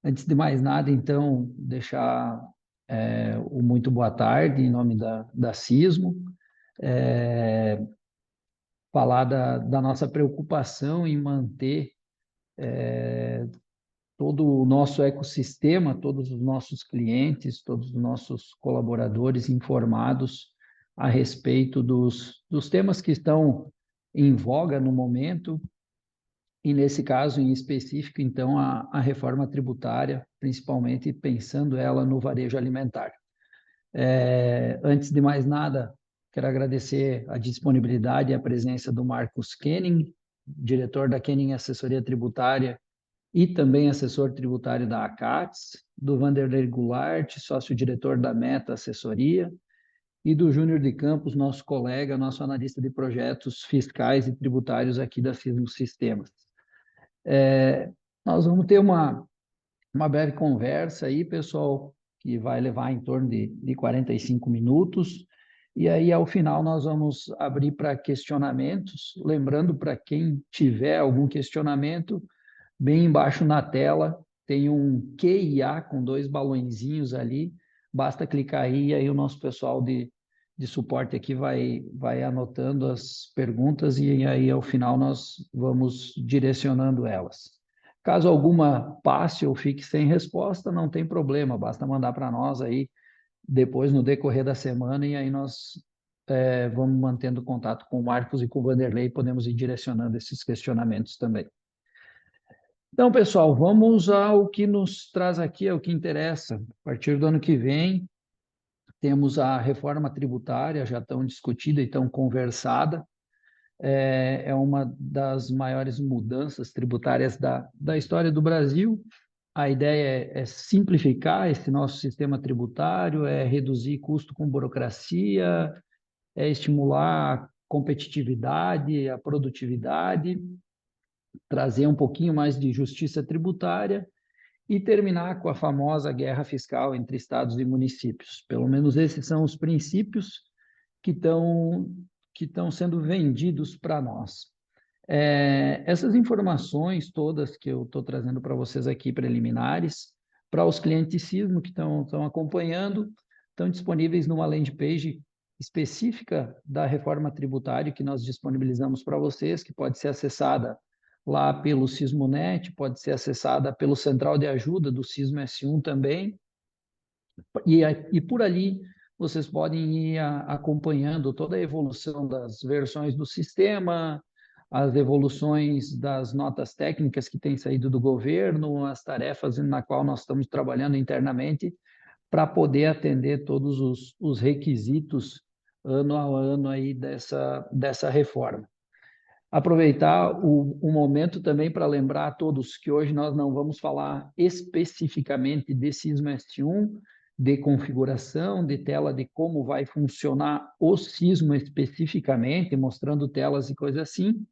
Antes de mais nada, então, deixar o muito boa tarde em nome da Sismo, é, falar da nossa preocupação em manter todo o nosso ecossistema, todos os nossos clientes, todos os nossos colaboradores informados a respeito dos temas que estão em voga no momento, e nesse caso em específico, então, a reforma tributária, principalmente pensando ela no varejo alimentar. Antes de mais nada, quero agradecer a disponibilidade e a presença do Marcos Kenning, diretor da Kenning Assessoria Tributária e também assessor tributário da ACATS, do Vanderlei Goulart, sócio-diretor da Meta Assessoria, e do Júnior de Campos, nosso colega, nosso analista de projetos fiscais e tributários aqui da Sismo Sistemas. Nós vamos ter uma breve conversa aí, pessoal, que vai levar em torno de 45 minutos. E aí, ao final, nós vamos abrir para questionamentos. Lembrando, para quem tiver algum questionamento, bem embaixo na tela tem um Q&A com dois balõezinhos ali. Basta clicar aí e aí o nosso pessoal de suporte aqui vai anotando as perguntas e aí, ao final, nós vamos direcionando elas. Caso alguma passe ou fique sem resposta, não tem problema, basta mandar para nós aí depois no decorrer da semana e aí nós vamos mantendo contato com o Marcos e com o Vanderlei e podemos ir direcionando esses questionamentos também. Então, pessoal, vamos ao que nos traz aqui, ao que interessa. A partir do ano que vem, temos a reforma tributária já tão discutida e tão conversada. É uma das maiores mudanças tributárias da história do Brasil. A ideia é simplificar esse nosso sistema tributário, é reduzir custo com burocracia, é estimular a competitividade, a produtividade, trazer um pouquinho mais de justiça tributária e terminar com a famosa guerra fiscal entre estados e municípios. Pelo menos esses são os princípios que estão sendo vendidos para nós. Essas informações todas que eu estou trazendo para vocês aqui, preliminares, para os clientes Sismo que estão acompanhando, estão disponíveis numa landing page específica da reforma tributária que nós disponibilizamos para vocês, que pode ser acessada lá pelo Sismonet, pode ser acessada pelo Central de Ajuda do Sismo S1 também, e por ali vocês podem ir acompanhando toda a evolução das versões do sistema, as evoluções das notas técnicas que têm saído do governo, as tarefas na qual nós estamos trabalhando internamente para poder atender todos os requisitos ano a ano aí dessa reforma. Aproveitar o momento também para lembrar a todos que hoje nós não vamos falar especificamente de Sismo S1, de configuração, de tela de como vai funcionar o Sismo especificamente, mostrando telas e coisas assim.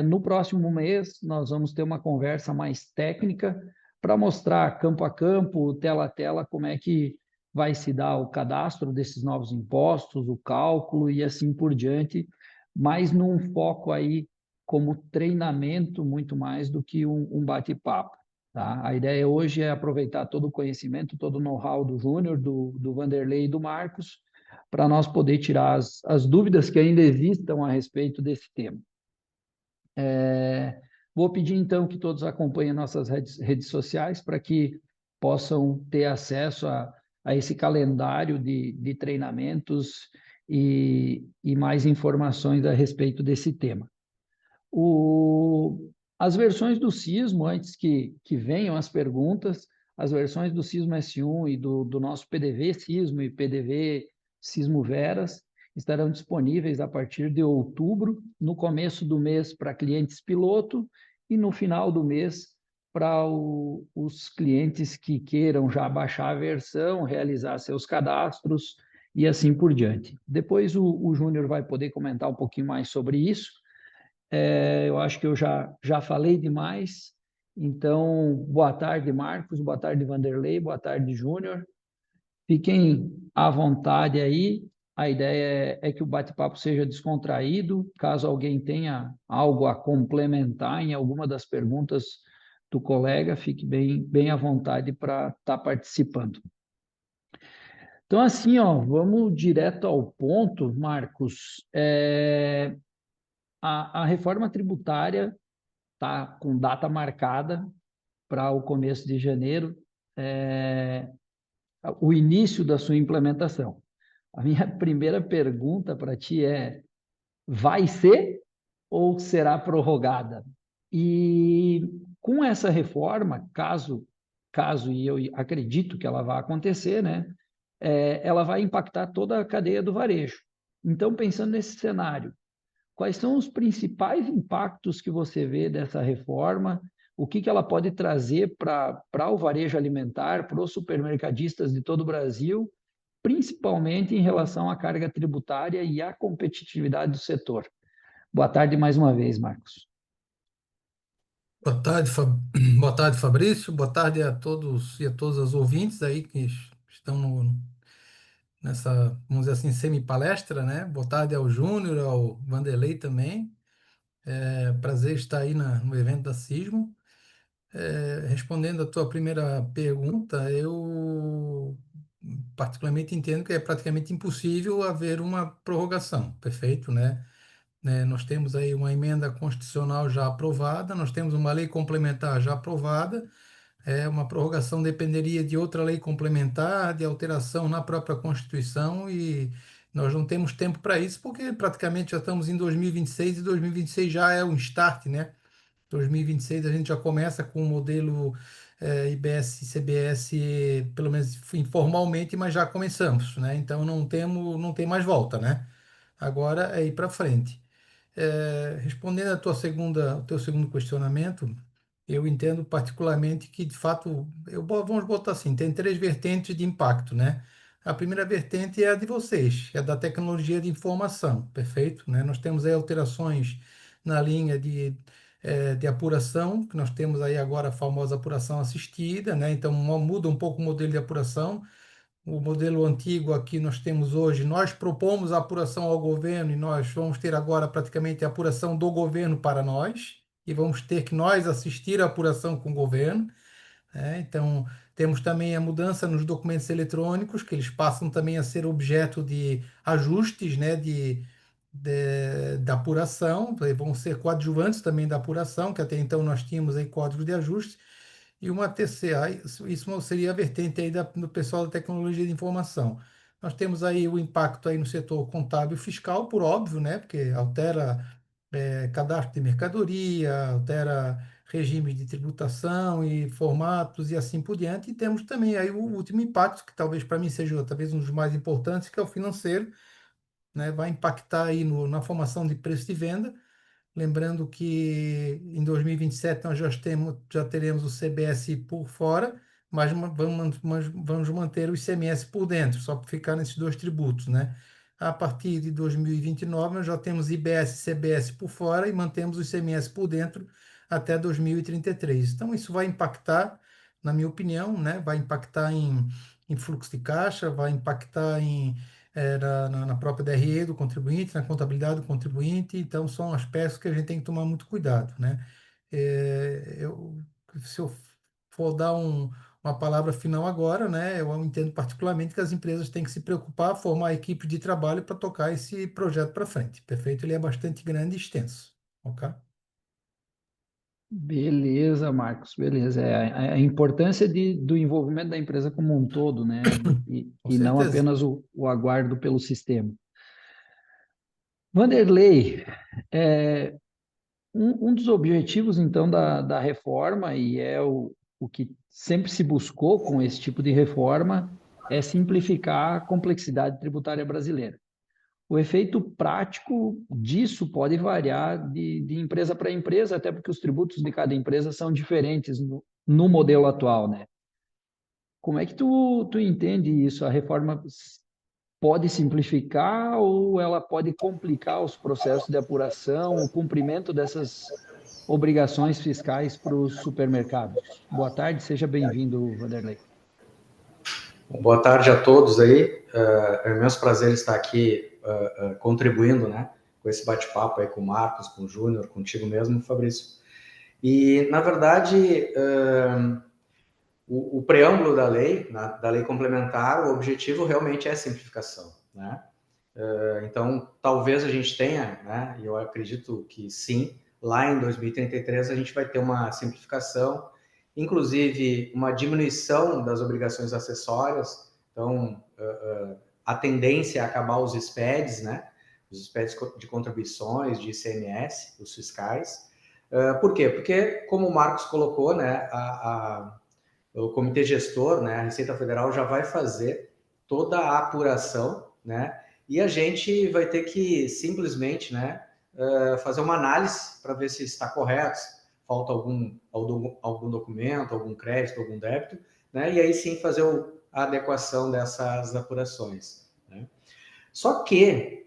No próximo mês, nós vamos ter uma conversa mais técnica para mostrar campo a campo, tela a tela, como é que vai se dar o cadastro desses novos impostos, o cálculo e assim por diante, mas num foco aí como treinamento muito mais do que um bate-papo. Tá? A ideia hoje é aproveitar todo o conhecimento, todo o know-how do Júnior, do Vanderlei e do Marcos, para nós poder tirar as dúvidas que ainda existam a respeito desse tema. Vou pedir, então, que todos acompanhem nossas redes sociais para que possam ter acesso a esse calendário de treinamentos e mais informações a respeito desse tema. As versões do Sismo, antes que venham as perguntas, as versões do Sismo S1 e do nosso PDV Sismo e PDV Sismo Veras estarão disponíveis a partir de outubro, no começo do mês para clientes piloto e no final do mês para os clientes que queiram já baixar a versão, realizar seus cadastros e assim por diante. Depois o Júnior vai poder comentar um pouquinho mais sobre isso. Eu acho que eu já falei demais. Então, boa tarde, Marcos, boa tarde, Vanderlei, boa tarde, Júnior. Fiquem à vontade aí. A ideia é que o bate-papo seja descontraído. Caso alguém tenha algo a complementar em alguma das perguntas do colega, fique bem à vontade para estar participando. Então, assim, ó, vamos direto ao ponto, Marcos. A reforma tributária está com data marcada para o começo de janeiro, é, o início da sua implementação. A minha primeira pergunta para ti é: vai ser ou será prorrogada? E com essa reforma, caso e eu acredito que ela vai acontecer, né? Ela vai impactar toda a cadeia do varejo. Então, pensando nesse cenário, quais são os principais impactos que você vê dessa reforma? O que ela pode trazer para o varejo alimentar, para os supermercadistas de todo o Brasil, principalmente em relação à carga tributária e à competitividade do setor? Boa tarde mais uma vez, Marcos. Boa tarde, Boa tarde, Fabrício. Boa tarde a todos e a todas as ouvintes aí que estão nessa, vamos dizer assim, semi-palestra, né? Boa tarde ao Júnior, ao Vanderlei também. É prazer estar aí no evento da Sismo. Respondendo a tua primeira pergunta, eu particularmente entendo que é praticamente impossível haver uma prorrogação, perfeito, né? Nós temos aí uma emenda constitucional já aprovada, nós temos uma lei complementar já aprovada. Uma prorrogação dependeria de outra lei complementar, de alteração na própria Constituição, e nós não temos tempo para isso, porque praticamente já estamos em 2026 e 2026 já é um start, né? 2026 a gente já começa com o modelo IBS e CBS, pelo menos informalmente, mas já começamos, né? Então não tem mais volta, né? Agora é ir para frente. Respondendo ao teu segundo questionamento, eu entendo particularmente que, de fato, vamos botar assim, tem três vertentes de impacto, né? A primeira vertente é a de vocês, é da tecnologia de informação, perfeito? Né? Nós temos aí alterações na linha de apuração, que nós temos aí agora a famosa apuração assistida, né? Então, muda um pouco o modelo de apuração. O modelo antigo aqui nós temos hoje, nós propomos a apuração ao governo e nós vamos ter agora praticamente a apuração do governo para nós e vamos ter que nós assistir à apuração com o governo, né? Então, temos também a mudança nos documentos eletrônicos, que eles passam também a ser objeto de ajustes, né, da apuração, vão ser coadjuvantes também da apuração, que até então nós tínhamos aí códigos de ajuste. E uma terceira, isso seria a vertente aí do pessoal da tecnologia de informação. Nós temos aí o impacto aí no setor contábil e fiscal, por óbvio, né? Porque altera cadastro de mercadoria, altera regimes de tributação e formatos e assim por diante. E temos também aí o último impacto, que talvez para mim seja talvez um dos mais importantes, que é o financeiro, né? Vai impactar aí na formação de preço de venda. Lembrando que em 2027 nós já teremos o CBS por fora, mas vamos manter o ICMS por dentro, só para ficar nesses dois tributos, né? A partir de 2029 nós já temos IBS e CBS por fora e mantemos o ICMS por dentro até 2033. Então isso vai impactar, na minha opinião, né? Vai impactar em fluxo de caixa, vai impactar na própria DRE do contribuinte, na contabilidade do contribuinte, então são aspectos que a gente tem que tomar muito cuidado, né? Se eu for dar uma palavra final agora, né, eu entendo particularmente que as empresas têm que se preocupar, formar equipe de trabalho para tocar esse projeto para frente, perfeito? Ele é bastante grande e extenso, ok? Beleza, Marcos, beleza. A importância do envolvimento da empresa como um todo, né? Com E não certeza. apenas o aguardo pelo sistema. Vanderlei, é, um dos objetivos, então, da reforma, e é o que sempre se buscou com esse tipo de reforma, é simplificar a complexidade tributária brasileira. O efeito prático disso pode variar de empresa para empresa, até porque os tributos de cada empresa são diferentes no modelo atual, né? Como é que tu entende isso? A reforma pode simplificar ou ela pode complicar os processos de apuração, o cumprimento dessas obrigações fiscais para os supermercados? Boa tarde, seja bem-vindo, Vanderlei. Bom, boa tarde a todos aí. É um imenso prazer estar aqui contribuindo, né, com esse bate-papo aí com o Marcos, com o Júnior, contigo mesmo, Fabrício. E, na verdade, o preâmbulo da lei complementar, o objetivo realmente é a simplificação, né? Então, talvez a gente tenha, né, e eu acredito que sim, lá em 2033 a gente vai ter uma simplificação, inclusive uma diminuição das obrigações acessórias. Então, a tendência é acabar os SPEDs, né, os SPEDs de contribuições, de ICMS, os fiscais. Por quê? Porque, como o Marcos colocou, né, o comitê gestor, né, a Receita Federal já vai fazer toda a apuração, né, e a gente vai ter que simplesmente, né, fazer uma análise para ver se está correto, se falta algum documento, algum crédito, algum débito, né, e aí sim fazer a adequação dessas apurações, né. Só que,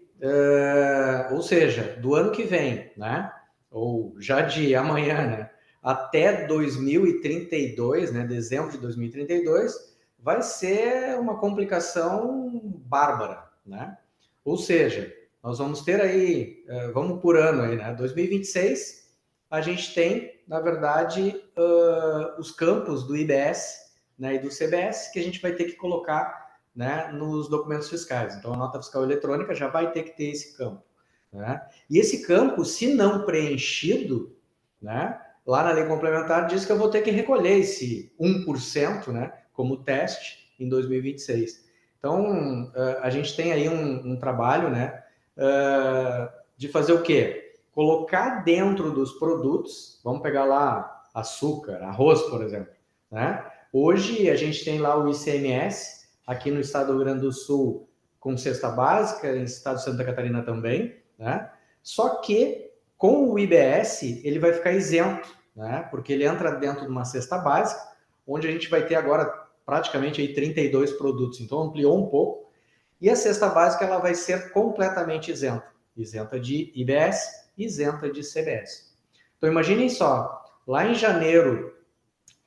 ou seja, do ano que vem, né, ou já de amanhã, né, até 2032, né, dezembro de 2032, vai ser uma complicação bárbara, né? Ou seja, nós vamos ter aí, vamos por ano aí, né? 2026, a gente tem, na verdade, os campos do IBS, né, e do CBS, que a gente vai ter que colocar, né, nos documentos fiscais. Então, a nota fiscal eletrônica já vai ter que ter esse campo, né? E esse campo, se não preenchido, né, lá na lei complementar diz que eu vou ter que recolher esse 1%, né, como teste em 2026. Então, a gente tem aí um trabalho, né, de fazer o quê? Colocar dentro dos produtos, vamos pegar lá açúcar, arroz, por exemplo, né? Hoje a gente tem lá o ICMS, aqui no estado do Rio Grande do Sul, com cesta básica, no estado de Santa Catarina também, né? Só que com o IBS ele vai ficar isento, né? Porque ele entra dentro de uma cesta básica, onde a gente vai ter agora praticamente aí 32 produtos, então ampliou um pouco, e a cesta básica ela vai ser completamente isenta de IBS, isenta de CBS. Então imaginem só, lá em janeiro,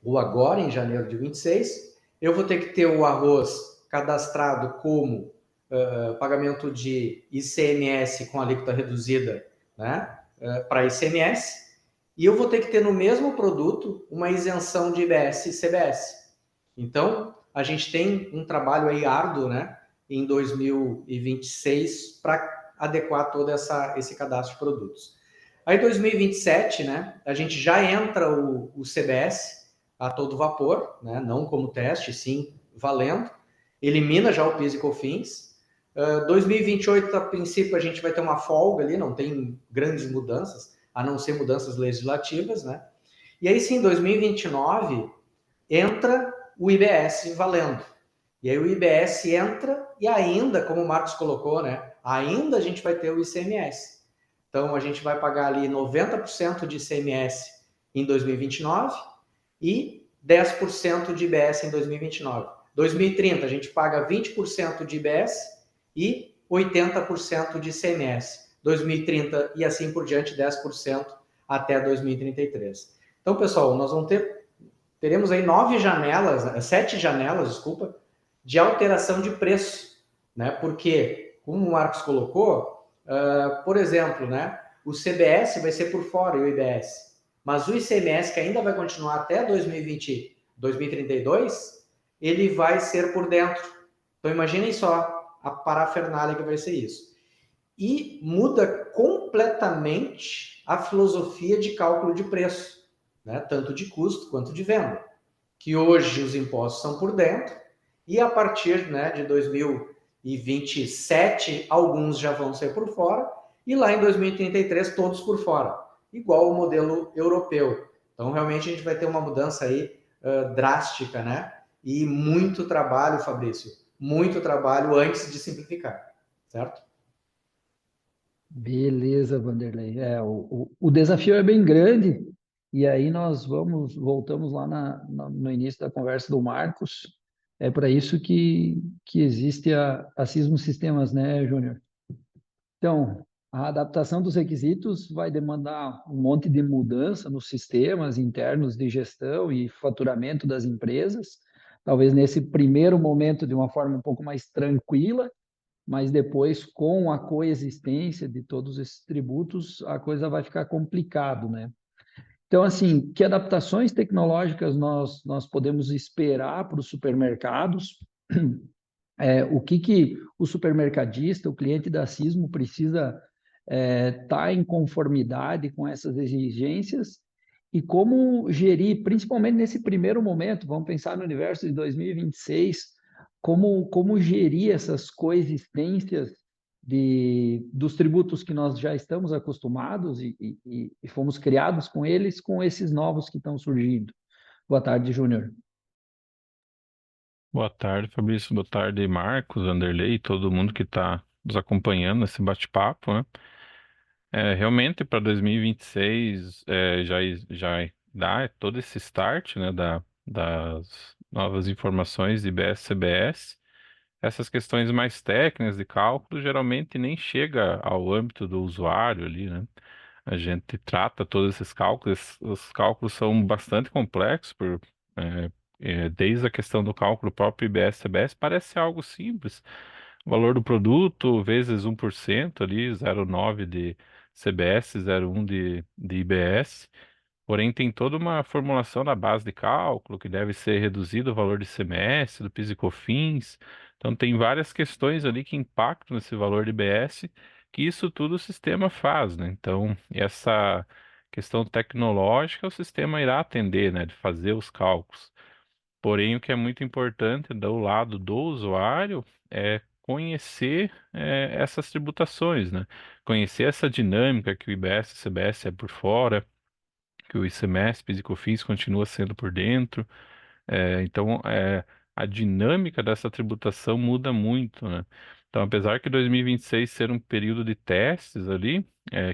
ou agora em janeiro de 26, eu vou ter que ter o arroz cadastrado como pagamento de ICMS com alíquota reduzida, né, para ICMS, e eu vou ter que ter no mesmo produto uma isenção de IBS e CBS. Então, a gente tem um trabalho aí árduo, né, em 2026 para adequar todo esse cadastro de produtos. Aí, 2027, né, a gente já entra o CBS a todo vapor, né, não como teste, sim valendo, elimina já o PIS e COFINS. 2028, a princípio, a gente vai ter uma folga ali, não tem grandes mudanças, a não ser mudanças legislativas, né? E aí sim, 2029, entra o IBS valendo. E aí o IBS entra e ainda, como o Marcos colocou, né, ainda a gente vai ter o ICMS. Então, a gente vai pagar ali 90% de ICMS em 2029 e 10% de IBS em 2029. 2030, a gente paga 20% de IBS e 80% de ICMS. 2030 e assim por diante, 10% até 2033. Então, pessoal, nós vamos teremos aí 7 janelas, desculpa, de alteração de preço, né? Porque, como o Marcos colocou, por exemplo, né, o CBS vai ser por fora e o IBS, mas o ICMS, que ainda vai continuar até 2032, ele vai ser por dentro. Então, imaginem só a parafernália que vai ser isso. E muda completamente a filosofia de cálculo de preço, né? Tanto de custo quanto de venda. Que hoje os impostos são por dentro, e a partir, né, de 2027, alguns já vão ser por fora, e lá em 2033, todos por fora, igual o modelo europeu. Então, realmente, a gente vai ter uma mudança aí drástica, né? E muito trabalho, Fabrício, muito trabalho antes de simplificar, certo? Beleza, Vanderlei. O desafio é bem grande, e aí nós voltamos lá no início da conversa do Marcos. É para isso que existe a Sismo Sistemas, né, Júnior? Então, a adaptação dos requisitos vai demandar um monte de mudança nos sistemas internos de gestão e faturamento das empresas. Talvez nesse primeiro momento de uma forma um pouco mais tranquila, mas depois, com a coexistência de todos esses tributos, a coisa vai ficar complicado, né? Então, assim, que adaptações tecnológicas nós podemos esperar para os supermercados? O que o supermercadista, o cliente da Sismo precisa estar em conformidade com essas exigências e como gerir, principalmente nesse primeiro momento, vamos pensar no universo de 2026, como gerir essas coexistências dos tributos que nós já estamos acostumados e fomos criados com eles, com esses novos que estão surgindo. Boa tarde, Júnior. Boa tarde, Fabrício. Boa tarde, Marcos, Anderlei e todo mundo que está nos acompanhando nesse bate-papo, né? Realmente, para 2026, já dá todo esse start, né, das novas informações de IBS-CBS. Essas questões mais técnicas de cálculo geralmente nem chega ao âmbito do usuário ali, né? A gente trata todos esses cálculos, os cálculos são bastante complexos, é, desde a questão do cálculo próprio IBS-CBS, parece algo simples. O valor do produto vezes 1% ali, 0,9 de CBS, 0,1 de IBS. Porém, tem toda uma formulação na base de cálculo que deve ser reduzido o valor de ICMS, do PIS e COFINS. Então, tem várias questões ali que impactam nesse valor de IBS, que isso tudo o sistema faz, né? Então, essa questão tecnológica, o sistema irá atender, né, de fazer os cálculos. Porém, o que é muito importante do lado do usuário é conhecer essas tributações, né? Conhecer essa dinâmica que o IBS e CBS é por fora, que o ICMS, PIS e COFINS continua sendo por dentro. Então, a dinâmica dessa tributação muda muito, né? Então, apesar que 2026 ser um período de testes ali,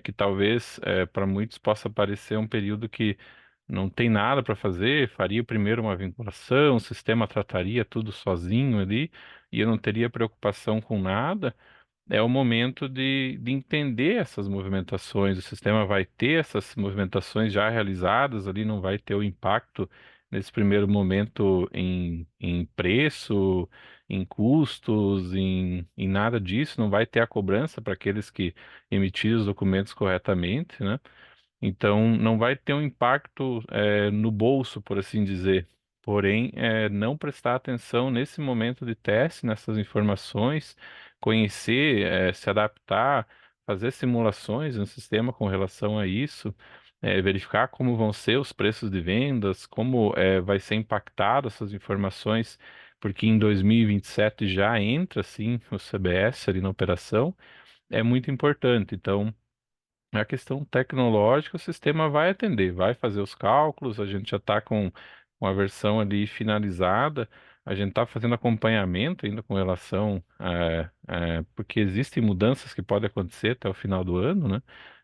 que talvez para muitos possa parecer um período que não tem nada para fazer, faria primeiro uma vinculação, o sistema trataria tudo sozinho ali, e eu não teria preocupação com nada. É o momento de entender essas movimentações. O sistema vai ter essas movimentações já realizadas ali, não vai ter o impacto nesse primeiro momento em preço, em custos, em nada disso, não vai ter a cobrança para aqueles que emitirem os documentos corretamente, né? Então, não vai ter um impacto no bolso, por assim dizer. Porém, não prestar atenção nesse momento de teste, nessas informações, conhecer, se adaptar, fazer simulações no sistema com relação a isso, verificar como vão ser os preços de vendas, como vai ser impactado essas informações, porque em 2027 já entra, sim, o CBS ali na operação, é muito importante. Então, a questão tecnológica, o sistema vai atender, vai fazer os cálculos, a gente já está com a versão ali finalizada, a gente está fazendo acompanhamento ainda com relação porque existem mudanças que podem acontecer até o final do ano, né?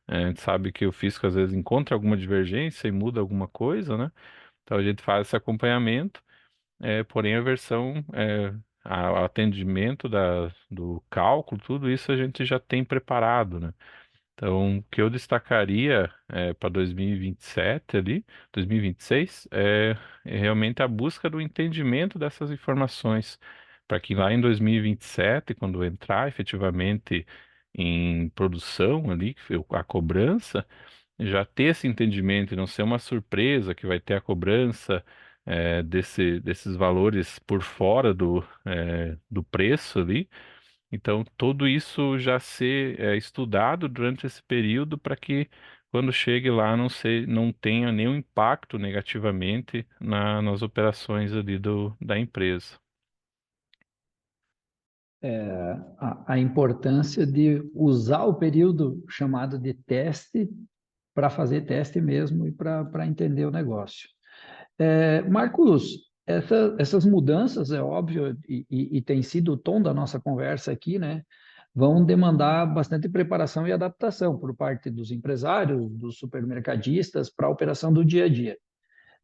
A gente sabe que o fisco às vezes encontra alguma divergência e muda alguma coisa, né? Então a gente faz esse acompanhamento, porém a versão, o atendimento do cálculo, tudo isso a gente já tem preparado, né? Então, o que eu destacaria para 2027 ali, 2026, é realmente a busca do entendimento dessas informações, para que lá em 2027, quando entrar efetivamente em produção ali, que foi a cobrança, já ter esse entendimento e não ser uma surpresa que vai ter a cobrança desses valores por fora do preço ali. Então, tudo isso já ser estudado durante esse período para que quando chegue lá não tenha nenhum impacto negativamente nas operações ali da empresa. A importância de usar o período chamado de teste para fazer teste mesmo e para entender o negócio. Marcos, essas mudanças, é óbvio, e tem sido o tom da nossa conversa aqui, né? Vão demandar bastante preparação e adaptação por parte dos empresários, dos supermercadistas, para a operação do dia a dia.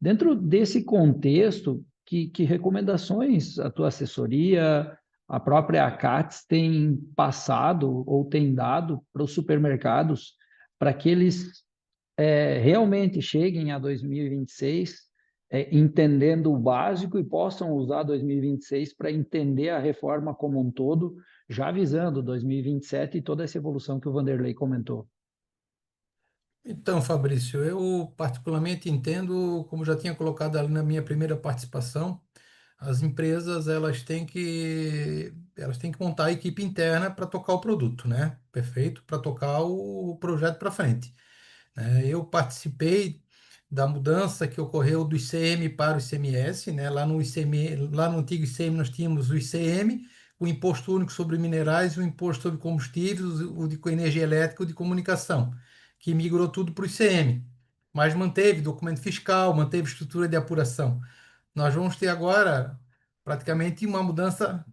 Dentro desse contexto, que recomendações a tua assessoria, a própria ACATS tem passado ou tem dado para os supermercados para que eles realmente cheguem a 2026 entendendo o básico e possam usar 2026 para entender a reforma como um todo, já visando 2027 e toda essa evolução que o Vanderlei comentou. Então, Fabrício, eu particularmente entendo, como já tinha colocado ali na minha primeira participação, as empresas elas têm que montar a equipe interna para tocar o produto, né? Perfeito? Para tocar o projeto para frente. Eu participei da mudança que ocorreu do ICM para o ICMS, né? Lá no ICM, lá no antigo ICM nós tínhamos o ICM, o Imposto Único sobre Minerais, o Imposto sobre Combustíveis, o de energia elétrica, o de comunicação, que migrou tudo para o ICM, mas manteve documento fiscal, manteve estrutura de apuração. Nós vamos ter agora praticamente uma mudança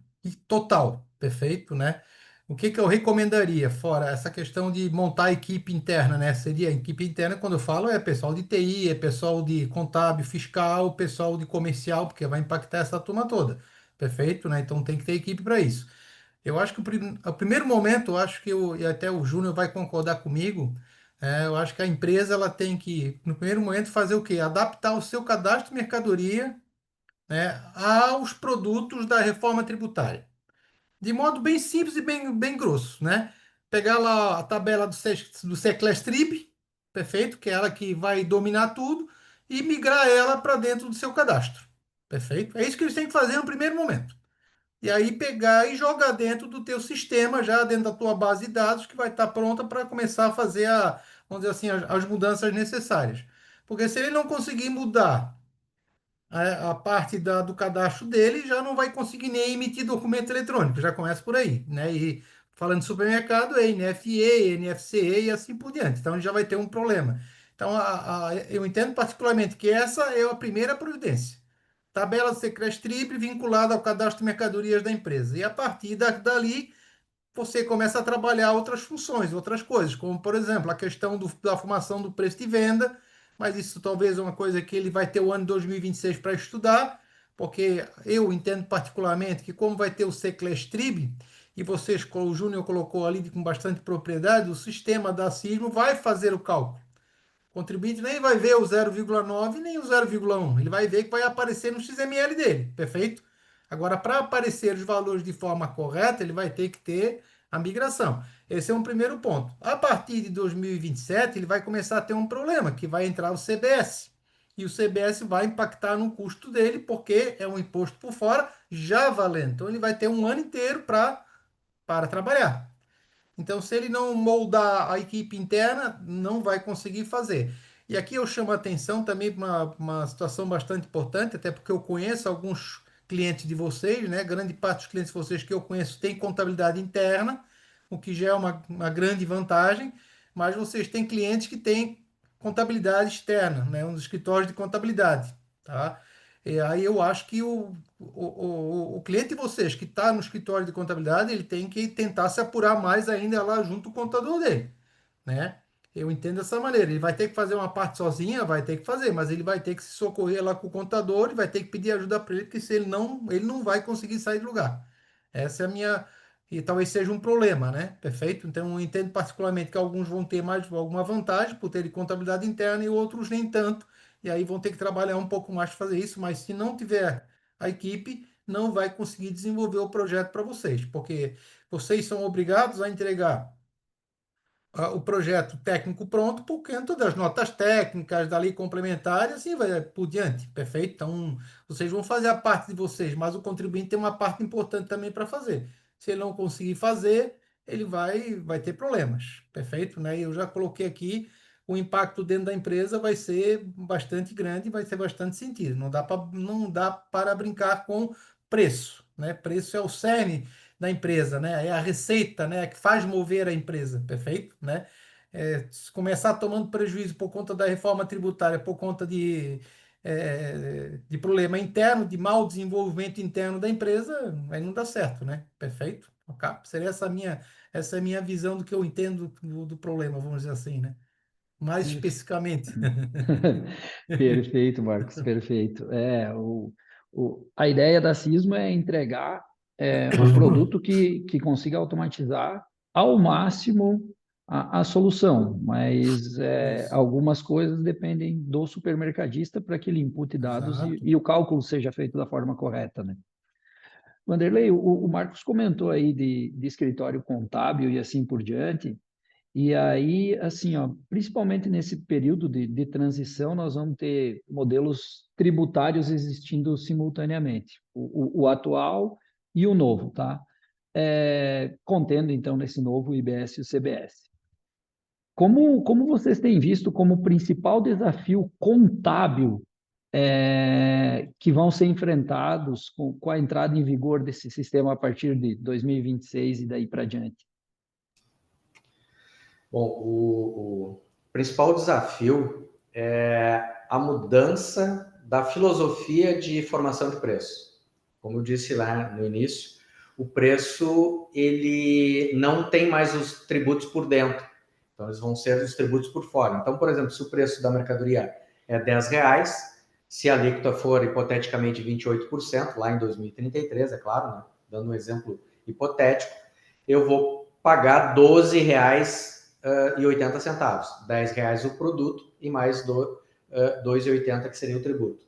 total, perfeito, né? O que que eu recomendaria, fora essa questão de montar a equipe interna, né? Seria a equipe interna, quando eu falo, é pessoal de TI, é pessoal de contábil, fiscal, pessoal de comercial, porque vai impactar essa turma toda, perfeito, né? Então tem que ter equipe para isso. Eu acho que o primeiro momento, eu acho que e até o Júnior vai concordar comigo, eu acho que a empresa ela tem que, no primeiro momento, fazer o quê? Adaptar o seu cadastro de mercadoria, né, aos produtos da reforma tributária. De modo bem simples e bem grosso, né? Pegar lá a tabela do Seclestrib, perfeito, que é ela que vai dominar tudo, e migrar ela para dentro do seu cadastro. Perfeito? É isso que eles têm que fazer no primeiro momento. E aí pegar e jogar dentro do teu sistema, já dentro da tua base de dados, que vai estar pronta para começar a fazer vamos dizer assim, as mudanças necessárias. Porque se ele não conseguir mudar a parte do cadastro dele, já não vai conseguir nem emitir documento eletrônico, já começa por aí, né? E falando de supermercado, é NFE, NFCE e assim por diante. Então já vai ter um problema. Então eu entendo particularmente que essa é a primeira providência. Tabela Secrestrib vinculada ao cadastro de mercadorias da empresa. E a partir dali você começa a trabalhar outras funções, outras coisas, como, por exemplo, a questão da formação do preço de venda, mas isso talvez é uma coisa que ele vai ter o ano 2026 para estudar, porque eu entendo particularmente que como vai ter o Seclestrib, e vocês, o Júnior colocou ali com bastante propriedade, o sistema da Sismo vai fazer o cálculo. O contribuinte nem vai ver o 0,9 nem o 0,1. Ele vai ver que vai aparecer no XML dele, perfeito? Agora, para aparecer os valores de forma correta, ele vai ter que ter a migração. Esse é um primeiro ponto. A partir de 2027, ele vai começar a ter um problema, que vai entrar o CBS. E o CBS vai impactar no custo dele, porque é um imposto por fora já valendo. Então, ele vai ter um ano inteiro para trabalhar. Então, se ele não moldar a equipe interna, não vai conseguir fazer. E aqui eu chamo a atenção também para uma situação bastante importante, até porque eu conheço alguns clientes de vocês, né? Grande parte dos clientes de vocês que eu conheço tem contabilidade interna, o que já é uma grande vantagem, mas vocês têm clientes que têm contabilidade externa, né? Um escritório de contabilidade, tá? E aí eu acho que o cliente de vocês que está no escritório de contabilidade, ele tem que tentar se apurar mais ainda lá junto com o contador dele, né? Eu entendo dessa maneira. Ele vai ter que fazer uma parte sozinha, vai ter que fazer, mas ele vai ter que se socorrer lá com o contador e vai ter que pedir ajuda para ele, porque se ele não vai conseguir sair do lugar. Essa é a minha. E talvez seja um problema, né? Perfeito? Então, eu entendo particularmente que alguns vão ter mais alguma vantagem por terem contabilidade interna e outros nem tanto. E aí vão ter que trabalhar um pouco mais para fazer isso, mas se não tiver a equipe, não vai conseguir desenvolver o projeto para vocês, porque vocês são obrigados a entregar o projeto técnico pronto por conta das notas técnicas, da lei complementar e assim vai por diante, perfeito? Então, vocês vão fazer a parte de vocês, mas o contribuinte tem uma parte importante também para fazer. Se ele não conseguir fazer, ele vai ter problemas, perfeito? Né? E eu já coloquei aqui, o impacto dentro da empresa vai ser bastante grande, vai ter bastante sentido. Não dá para brincar com preço, né? Preço é o cerne da empresa, né? É a receita, né? Que faz mover a empresa, perfeito, né? Se começar tomando prejuízo por conta da reforma tributária, por conta de problema interno, de mau desenvolvimento interno da empresa, aí não dá certo, né? Perfeito? Ok? Seria essa é a minha visão do que eu entendo do problema, vamos dizer assim, né? Mais especificamente. Perfeito, Marcos, perfeito. A ideia da Sismo é entregar um produto que consiga automatizar ao máximo a solução, mas Isso. algumas coisas dependem do supermercadista para que ele impute dados Exato. e o cálculo seja feito da forma correta, né? Vanderlei, o Marcos comentou aí de escritório contábil e assim por diante. E aí, assim, ó, principalmente nesse período de transição, nós vamos ter modelos tributários existindo simultaneamente, o atual e o novo, tá? Contendo, então, nesse novo IBS e o CBS. Como vocês têm visto como principal desafio contábil que vão ser enfrentados com a entrada em vigor desse sistema a partir de 2026 e daí para diante? Bom, o principal desafio é a mudança da filosofia de formação de preço. Como eu disse lá no início, o preço ele não tem mais os tributos por dentro, então eles vão ser os tributos por fora. Então, por exemplo, se o preço da mercadoria é R$10, se a alíquota for hipoteticamente 28%, lá em 2033, é claro, né? Dando um exemplo hipotético, eu vou pagar R$12,80, R$10 o produto e mais R$2,80 que seria o tributo.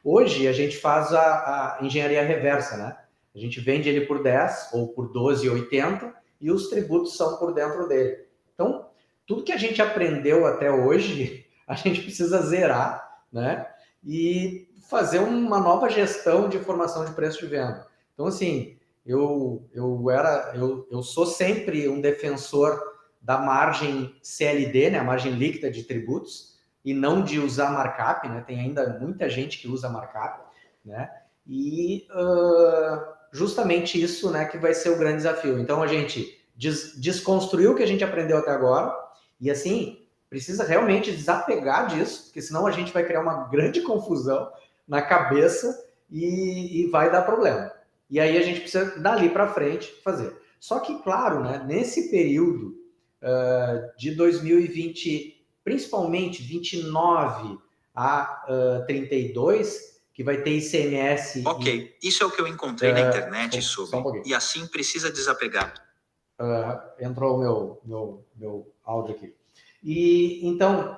Hoje a gente faz a engenharia reversa, né? A gente vende ele por 10 ou por R$12,80 e os tributos são por dentro dele. Então, tudo que a gente aprendeu até hoje, a gente precisa zerar, né? E fazer uma nova gestão de formação de preço de venda. Então, assim, eu sou sempre um defensor da margem CLD, né, a margem líquida de tributos, e não de usar markup, né? Tem ainda muita gente que usa markup, né? E justamente isso, né, que vai ser o grande desafio. Então a gente desconstruiu o que a gente aprendeu até agora e assim precisa realmente desapegar disso, porque senão a gente vai criar uma grande confusão na cabeça e vai dar problema. E aí a gente precisa, dali para frente, fazer. Só que, claro, né, nesse período de 2020, principalmente 29 a 32, que vai ter ICMS... Ok, isso é o que eu encontrei na internet sobre, e assim precisa desapegar. Entrou o meu áudio aqui. E, então,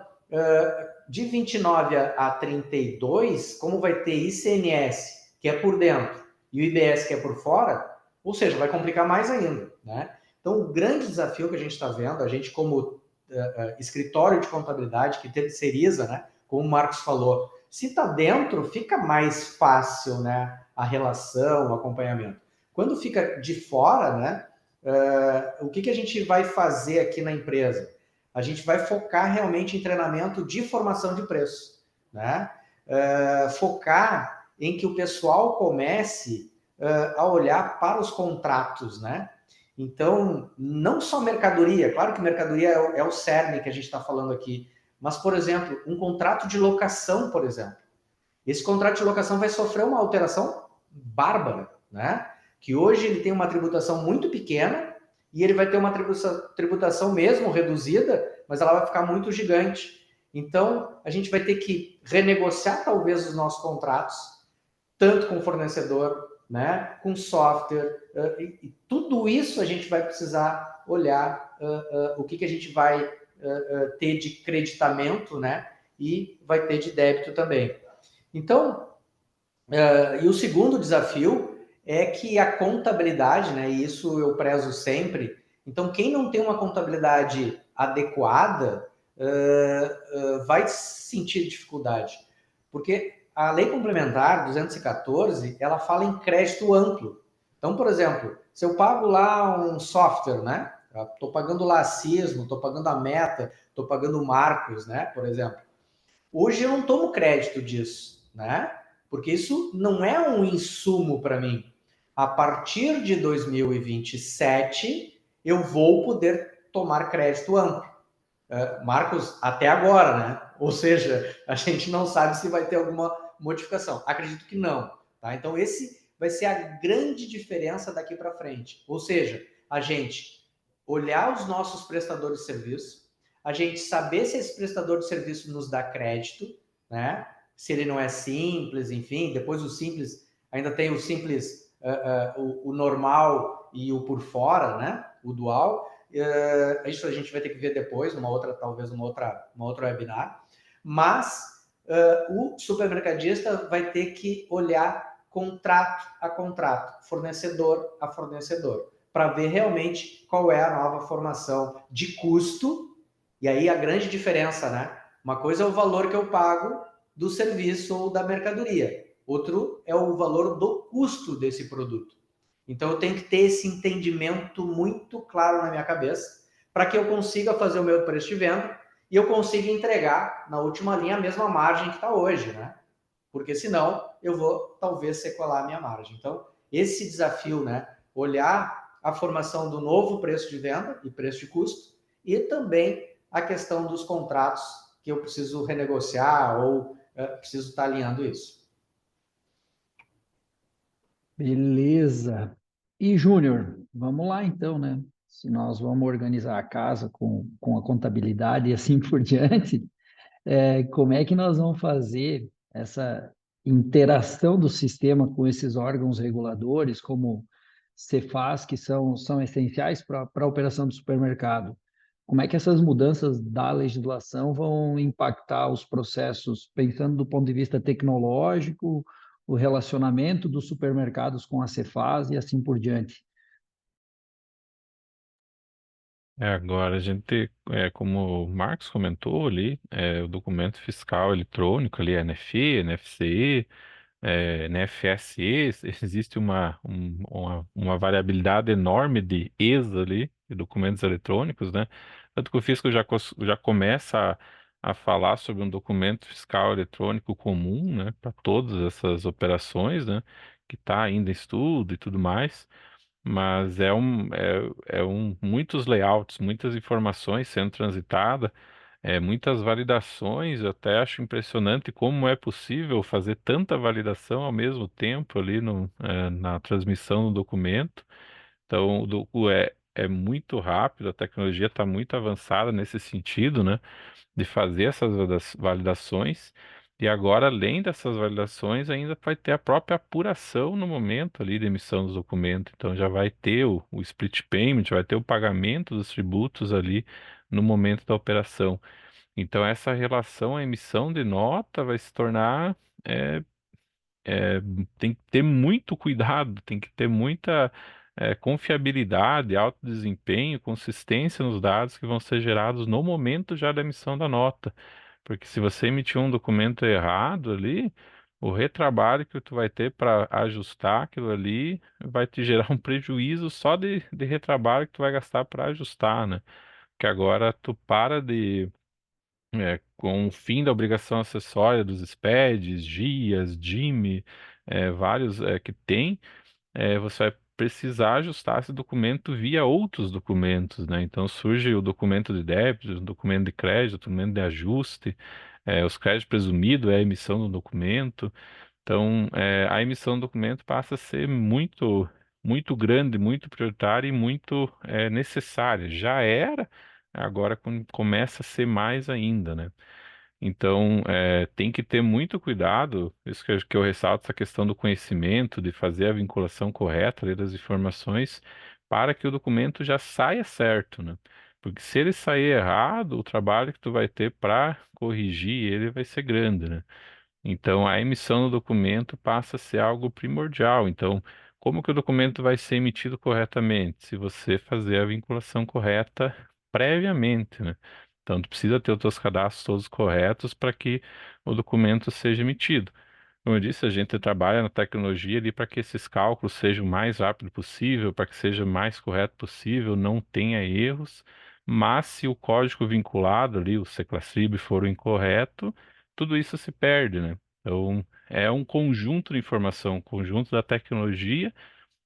de 29 a 32, como vai ter ICMS, que é por dentro, e o IBS, que é por fora, ou seja, vai complicar mais ainda, né? Então, o grande desafio que a gente está vendo, a gente como escritório de contabilidade que terceiriza, né? Como o Marcos falou, se está dentro, fica mais fácil, né? A relação, o acompanhamento. Quando fica de fora, né? O que a gente vai fazer aqui na empresa? A gente vai focar realmente em treinamento de formação de preço, né? Focar em que o pessoal comece a olhar para os contratos, né? Então, não só mercadoria, claro que mercadoria é o cerne que a gente está falando aqui, mas, por exemplo, um contrato de locação, por exemplo. Esse contrato de locação vai sofrer uma alteração bárbara, né? Que hoje ele tem uma tributação muito pequena e ele vai ter uma tributação mesmo reduzida, mas ela vai ficar muito gigante. Então, a gente vai ter que renegociar talvez os nossos contratos, tanto com o fornecedor, né, com software, e tudo isso a gente vai precisar olhar o que a gente vai ter de creditamento, né, e vai ter de débito também. Então, e o segundo desafio é que a contabilidade, né, e isso eu prezo sempre, então quem não tem uma contabilidade adequada vai sentir dificuldade, porque a lei complementar 214, ela fala em crédito amplo. Então, por exemplo, se eu pago lá um software, né, estou pagando lá a Sismo, estou pagando a Meta, estou pagando o Marcos, né, por exemplo, hoje eu não tomo crédito disso, né? Porque isso não é um insumo para mim. A partir de 2027, eu vou poder tomar crédito amplo. Marcos, até agora, né? Ou seja, a gente não sabe se vai ter alguma modificação. Acredito que não. Tá? Então, esse vai ser a grande diferença daqui para frente. Ou seja, a gente olhar os nossos prestadores de serviço, a gente saber se esse prestador de serviço nos dá crédito, né? Se ele não é simples, enfim. Depois o simples, ainda tem o simples, o normal e o por fora, né? O dual. Isso a gente vai ter que ver depois, talvez numa outra webinar. Mas o supermercadista vai ter que olhar contrato a contrato, fornecedor a fornecedor. para ver realmente qual é a nova formação de custo. E aí a grande diferença, né? Uma coisa é o valor que eu pago do serviço ou da mercadoria. Outro é o valor do custo desse produto. Então, eu tenho que ter esse entendimento muito claro na minha cabeça para que eu consiga fazer o meu preço de venda e eu consiga entregar na última linha a mesma margem que está hoje, né? Porque senão eu vou talvez sequelar a minha margem. Então, esse desafio, né? Olhar a formação do novo preço de venda e preço de custo e também a questão dos contratos que eu preciso renegociar ou preciso estar alinhando isso. Beleza. E, Júnior, vamos lá então, né? Se nós vamos organizar a casa com a contabilidade e assim por diante, como é que nós vamos fazer essa interação do sistema com esses órgãos reguladores, como Cefaz, que são essenciais para a operação do supermercado? Como é que essas mudanças da legislação vão impactar os processos, pensando do ponto de vista tecnológico, o relacionamento dos supermercados com a Cefaz e assim por diante? Agora a gente, como o Marcos comentou ali, o documento fiscal eletrônico ali, NFI, NFCI, NFSE, existe uma variabilidade enorme de ES ali, de documentos eletrônicos, né? Tanto que o fisco já começa a falar sobre um documento fiscal eletrônico comum, né, para todas essas operações, né, que está ainda em estudo e tudo mais. Mas muitos layouts, muitas informações sendo transitadas, muitas validações. Eu até acho impressionante como é possível fazer tanta validação ao mesmo tempo ali na transmissão do documento. Então, é muito rápido, a tecnologia está muito avançada nesse sentido, né? De fazer essas validações. E agora, além dessas validações, ainda vai ter a própria apuração no momento ali de emissão dos documentos. Então, já vai ter o split payment, vai ter o pagamento dos tributos ali no momento da operação. Então, essa relação à emissão de nota vai se tornar. é, Tem que ter muito cuidado, tem que ter muita confiabilidade, alto desempenho, consistência nos dados que vão ser gerados no momento já da emissão da nota. Porque se você emitir um documento errado ali, o retrabalho que tu vai ter para ajustar aquilo ali vai te gerar um prejuízo só de retrabalho que tu vai gastar para ajustar, né? Que agora tu para com o fim da obrigação acessória dos SPEDs, GIAs, DIME, vários que tem, você vai precisar ajustar esse documento via outros documentos, né? Então surge o documento de débito, o documento de crédito, o documento de ajuste, os créditos presumidos é a emissão do documento. Então, a emissão do documento passa a ser muito, muito grande, muito prioritária e muito necessária. Já era, agora começa a ser mais ainda, né? Então, tem que ter muito cuidado, isso que eu ressalto, essa questão do conhecimento, de fazer a vinculação correta ali das informações, para que o documento já saia certo, né? Porque se ele sair errado, o trabalho que tu vai ter para corrigir ele vai ser grande, né? Então, a emissão do documento passa a ser algo primordial. Então, como que o documento vai ser emitido corretamente? Se você fazer a vinculação correta previamente, né? Então, tu precisa ter os teus cadastros todos corretos para que o documento seja emitido. Como eu disse, a gente trabalha na tecnologia ali para que esses cálculos sejam o mais rápido possível, para que seja o mais correto possível, não tenha erros. Mas se o código vinculado ali, o CClassLib, for o incorreto, tudo isso se perde, né? Então, é um conjunto de informação, um conjunto da tecnologia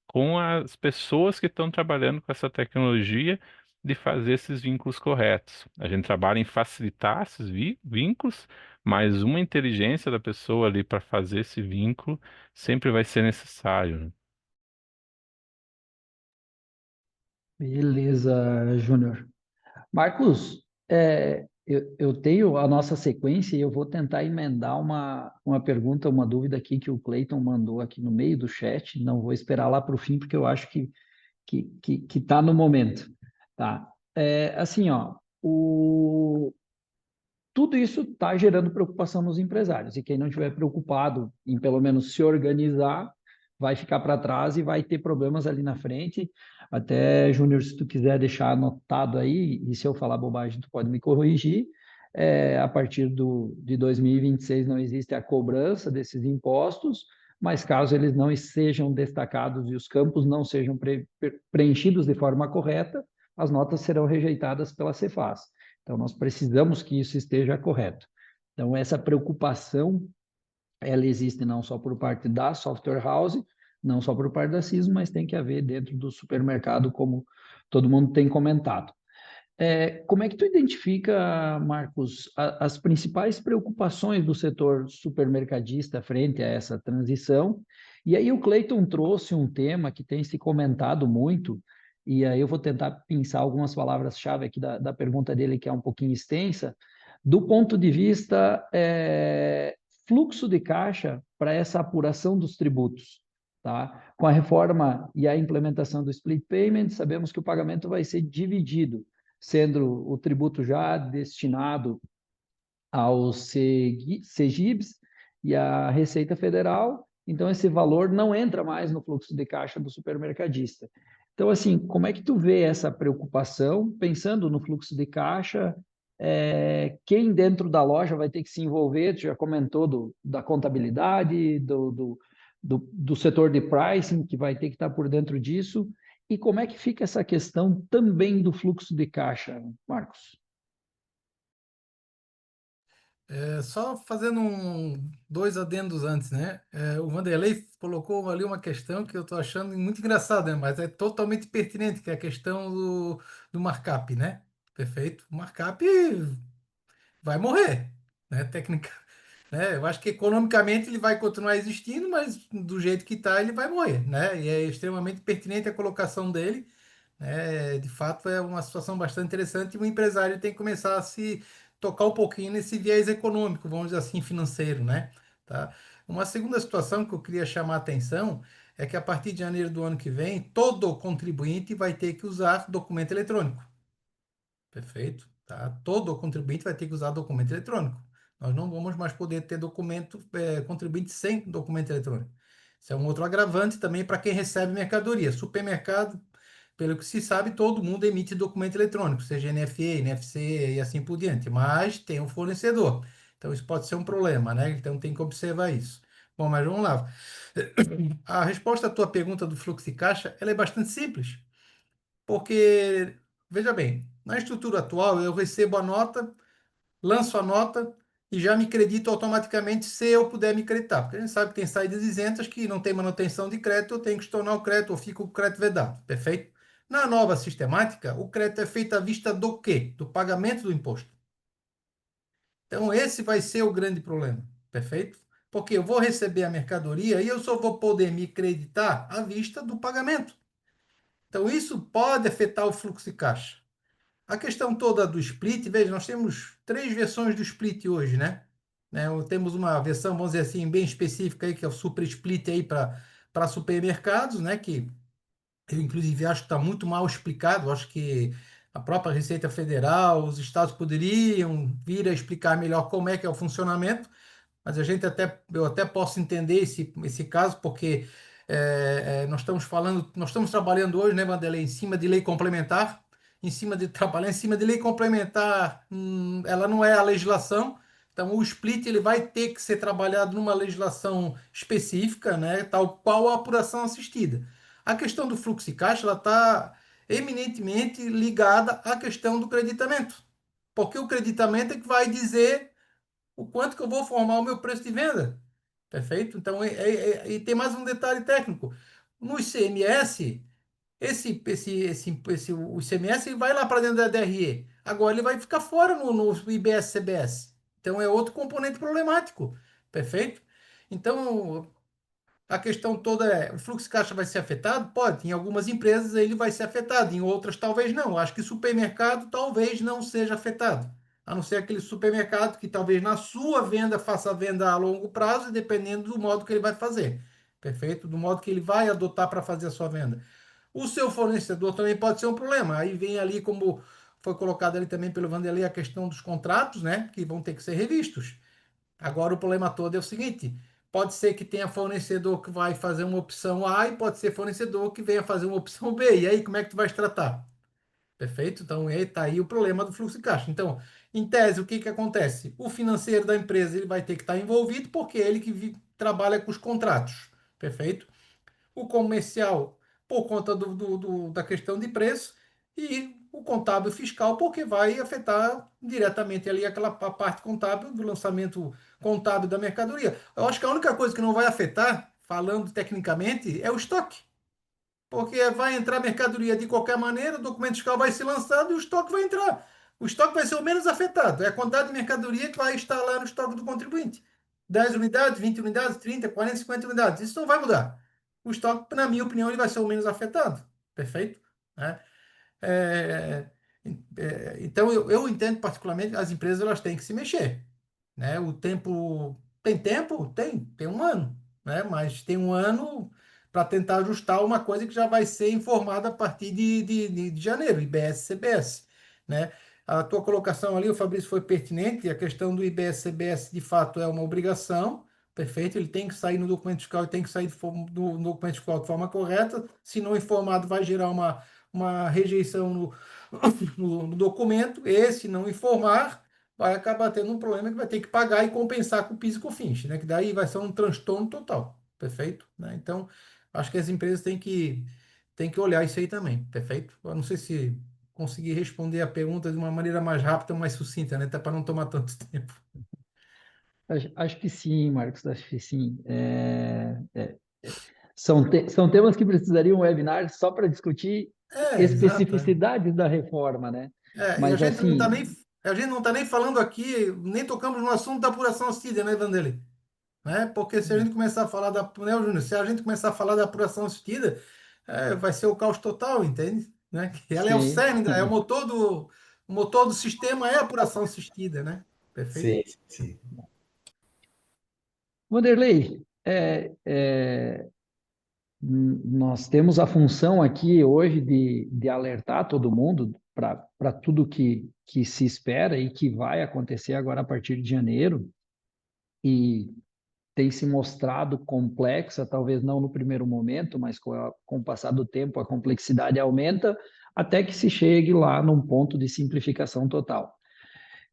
com as pessoas que estão trabalhando com essa tecnologia de fazer esses vínculos corretos. A gente trabalha em facilitar esses vínculos, mas uma inteligência da pessoa ali para fazer esse vínculo sempre vai ser necessário, né? Beleza, Júnior. Marcos, eu tenho a nossa sequência e eu vou tentar emendar uma pergunta, uma dúvida aqui que o Cleiton mandou aqui no meio do chat. Não vou esperar lá para o fim, porque eu acho que está no momento. Tá? Assim, ó, tudo isso está gerando preocupação nos empresários, e quem não estiver preocupado em pelo menos se organizar, vai ficar para trás e vai ter problemas ali na frente. Até, Júnior, se tu quiser deixar anotado aí, e se eu falar bobagem, tu pode me corrigir, a partir de 2026 não existe a cobrança desses impostos, mas caso eles não sejam destacados e os campos não sejam preenchidos de forma correta, as notas serão rejeitadas pela Cefaz. Então, nós precisamos que isso esteja correto. Então, essa preocupação, ela existe não só por parte da software house, não só por parte da CISM, mas tem que haver dentro do supermercado, como todo mundo tem comentado. Como é que tu identifica, Marcos, as principais preocupações do setor supermercadista frente a essa transição? E aí o Cleiton trouxe um tema que tem se comentado muito, e aí eu vou tentar pensar algumas palavras-chave aqui da pergunta dele, que é um pouquinho extensa, do ponto de vista fluxo de caixa para essa apuração dos tributos. Tá? Com a reforma e a implementação do split payment, sabemos que o pagamento vai ser dividido, sendo o tributo já destinado aos CEGIBs e à Receita Federal, então esse valor não entra mais no fluxo de caixa do supermercadista. Então, assim, como é que tu vê essa preocupação, pensando no fluxo de caixa, quem dentro da loja vai ter que se envolver, tu já comentou da contabilidade, do setor de pricing, que vai ter que estar por dentro disso, e como é que fica essa questão também do fluxo de caixa, Marcos? Só fazendo dois adendos antes, né? O Vanderlei colocou ali uma questão que eu estou achando muito engraçada, né? Mas é totalmente pertinente, que é a questão do markup, né? Perfeito. O markup vai morrer, né? Técnica, né? Eu acho que economicamente ele vai continuar existindo, mas do jeito que está ele vai morrer, né? E é extremamente pertinente a colocação dele. De fato, é uma situação bastante interessante e o empresário tem que começar a se tocar um pouquinho nesse viés econômico, vamos dizer assim, financeiro, né? Tá? Uma segunda situação que eu queria chamar a atenção é que a partir de janeiro do ano que vem, todo contribuinte vai ter que usar documento eletrônico. Perfeito? Tá? Todo contribuinte vai ter que usar documento eletrônico. Nós não vamos mais poder ter contribuinte sem documento eletrônico. Isso é um outro agravante também para quem recebe mercadoria. Supermercado, pelo que se sabe, todo mundo emite documento eletrônico, seja NFE, NFC e assim por diante, mas tem um fornecedor. Então, isso pode ser um problema, né? Então, tem que observar isso. Bom, mas vamos lá. A resposta à tua pergunta do fluxo de caixa, ela é bastante simples. Porque, veja bem, na estrutura atual eu recebo a nota, lanço a nota e já me credito automaticamente se eu puder me creditar. Porque a gente sabe que tem saídas isentas que não tem manutenção de crédito, eu tenho que estornar o crédito ou fico com o crédito vedado. Perfeito? Na nova sistemática, o crédito é feito à vista do quê? Do pagamento do imposto. Então, esse vai ser o grande problema. Perfeito? Porque eu vou receber a mercadoria e eu só vou poder me creditar à vista do pagamento. Então, isso pode afetar o fluxo de caixa. A questão toda do split, veja, nós temos 3 versões do split hoje, né? Temos uma versão, vamos dizer assim, bem específica aí, que é o super split aí para supermercados, né? Que eu, inclusive, acho que está muito mal explicado. Acho que a própria Receita Federal, os estados poderiam vir a explicar melhor como é que é o funcionamento, mas eu até posso entender esse caso, porque nós estamos trabalhando hoje, né, Vanderlei, em cima de lei complementar, trabalhar em cima de lei complementar, ela não é a legislação, então o split ele vai ter que ser trabalhado numa legislação específica, né, tal qual a apuração assistida. A questão do fluxo de caixa, ela está eminentemente ligada à questão do creditamento, porque o creditamento é que vai dizer o quanto que eu vou formar o meu preço de venda. Perfeito? Então, e tem mais um detalhe técnico. No ICMS, o ICMS vai lá para dentro da DRE. Agora ele vai ficar fora no IBS-CBS. Então, é outro componente problemático. Perfeito? Então, a questão toda o fluxo de caixa vai ser afetado? Pode. Em algumas empresas ele vai ser afetado, em outras talvez não. Acho que supermercado talvez não seja afetado. A não ser aquele supermercado que talvez na sua venda faça a venda a longo prazo, dependendo do modo que ele vai fazer. Perfeito? Do modo que ele vai adotar para fazer a sua venda. O seu fornecedor também pode ser um problema. Aí vem ali, como foi colocado ali também pelo Vanderlei, a questão dos contratos, né? Que vão ter que ser revistos. Agora o problema todo é o seguinte: pode ser que tenha fornecedor que vai fazer uma opção A e pode ser fornecedor que venha fazer uma opção B. E aí, como é que tu vai tratar? Perfeito? Então, está aí o problema do fluxo de caixa. Então, em tese, o que acontece? O financeiro da empresa ele vai ter que estar envolvido porque é ele que trabalha com os contratos. Perfeito? O comercial, por conta da questão de preço, e o contábil fiscal, porque vai afetar diretamente ali a parte contábil do lançamento contábil da mercadoria. Eu acho que a única coisa que não vai afetar, falando tecnicamente, é o estoque. Porque vai entrar mercadoria de qualquer maneira, o documento fiscal vai ser lançado e o estoque vai entrar. O estoque vai ser o menos afetado. É a quantidade de mercadoria que vai estar lá no estoque do contribuinte. 10 unidades, 20 unidades, 30, 40, 50 unidades. Isso não vai mudar. O estoque, na minha opinião, ele vai ser o menos afetado. Perfeito? Né? É, então, eu entendo particularmente as empresas elas têm que se mexer. Né? O tempo. Tem tempo? Tem um ano. Né? Mas tem um ano para tentar ajustar uma coisa que já vai ser informada a partir de janeiro, IBS CBS. Né? A tua colocação ali, o Fabrício, foi pertinente, a questão do IBS CBS de fato é uma obrigação, perfeito, ele tem que sair no documento fiscal e tem que sair do documento fiscal de forma correta, se não informado vai gerar uma rejeição no documento, e se não informar, vai acabar tendo um problema que vai ter que pagar e compensar com o PIS e COFINS, né? Que daí vai ser um transtorno total, perfeito? Né? Então, acho que as empresas têm que olhar isso aí também, perfeito? Eu não sei se consegui responder a pergunta de uma maneira mais rápida, mais sucinta, né? Até para não tomar tanto tempo. Acho que sim, Marcos, acho que sim. São temas que precisariam um webinar só para discutir Exato. especificidades da reforma, né? E a Mas gente não está assim, nem, a gente não tá nem falando aqui, nem tocamos no assunto da apuração assistida, né, Vanderlei? Né? Porque se a gente começar a falar né, Júnior, se a gente começar a falar da apuração assistida, vai ser o caos total, entende? Né? Que ela é o sim. cerne, é o motor do sistema é a apuração assistida, né? Perfeito? Sim, sim. Wanderlei, nós temos a função aqui hoje de alertar todo mundo para tudo que se espera e que vai acontecer agora a partir de janeiro, e tem se mostrado complexa, talvez não no primeiro momento, mas com o passar do tempo a complexidade aumenta, até que se chegue lá num ponto de simplificação total.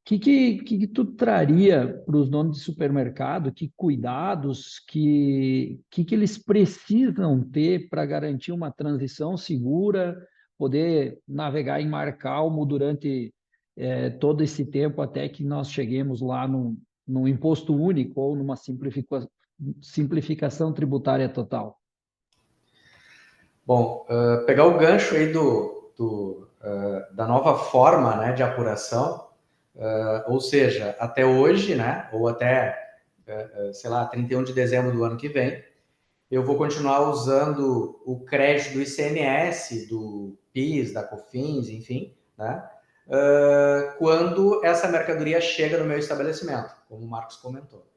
Que tu traria para os donos de supermercado? Que cuidados que eles precisam ter para garantir uma transição segura, poder navegar em mar calmo durante todo esse tempo até que nós cheguemos lá num imposto único ou numa simplificação tributária total? Bom, pegar o gancho aí da nova forma, né, de apuração, ou seja, até hoje, né, ou até, sei lá, 31 de dezembro do ano que vem, eu vou continuar usando o crédito do ICMS, do PIS, da COFINS, enfim, né, quando essa mercadoria chega no meu estabelecimento, como o Marcos comentou.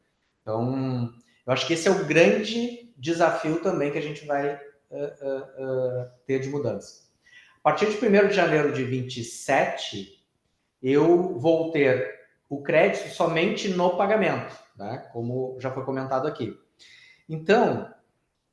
Então, eu acho que esse é o grande desafio também que a gente vai ter de mudança. A partir de 1º de janeiro de 27, eu vou ter o crédito somente no pagamento, né? Como já foi comentado aqui. Então,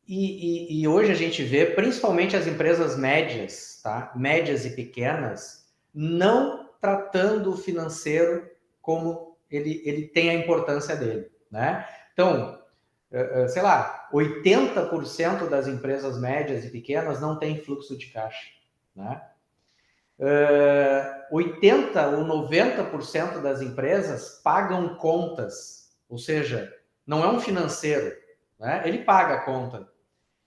e hoje a gente vê, principalmente as empresas médias, tá? Médias e pequenas, não tratando o financeiro como ele tem a importância dele, né? Então, sei lá, 80% das empresas médias e pequenas não tem fluxo de caixa, né? 80% ou 90% das empresas pagam contas, ou seja, não é um financeiro, né? Ele paga a conta.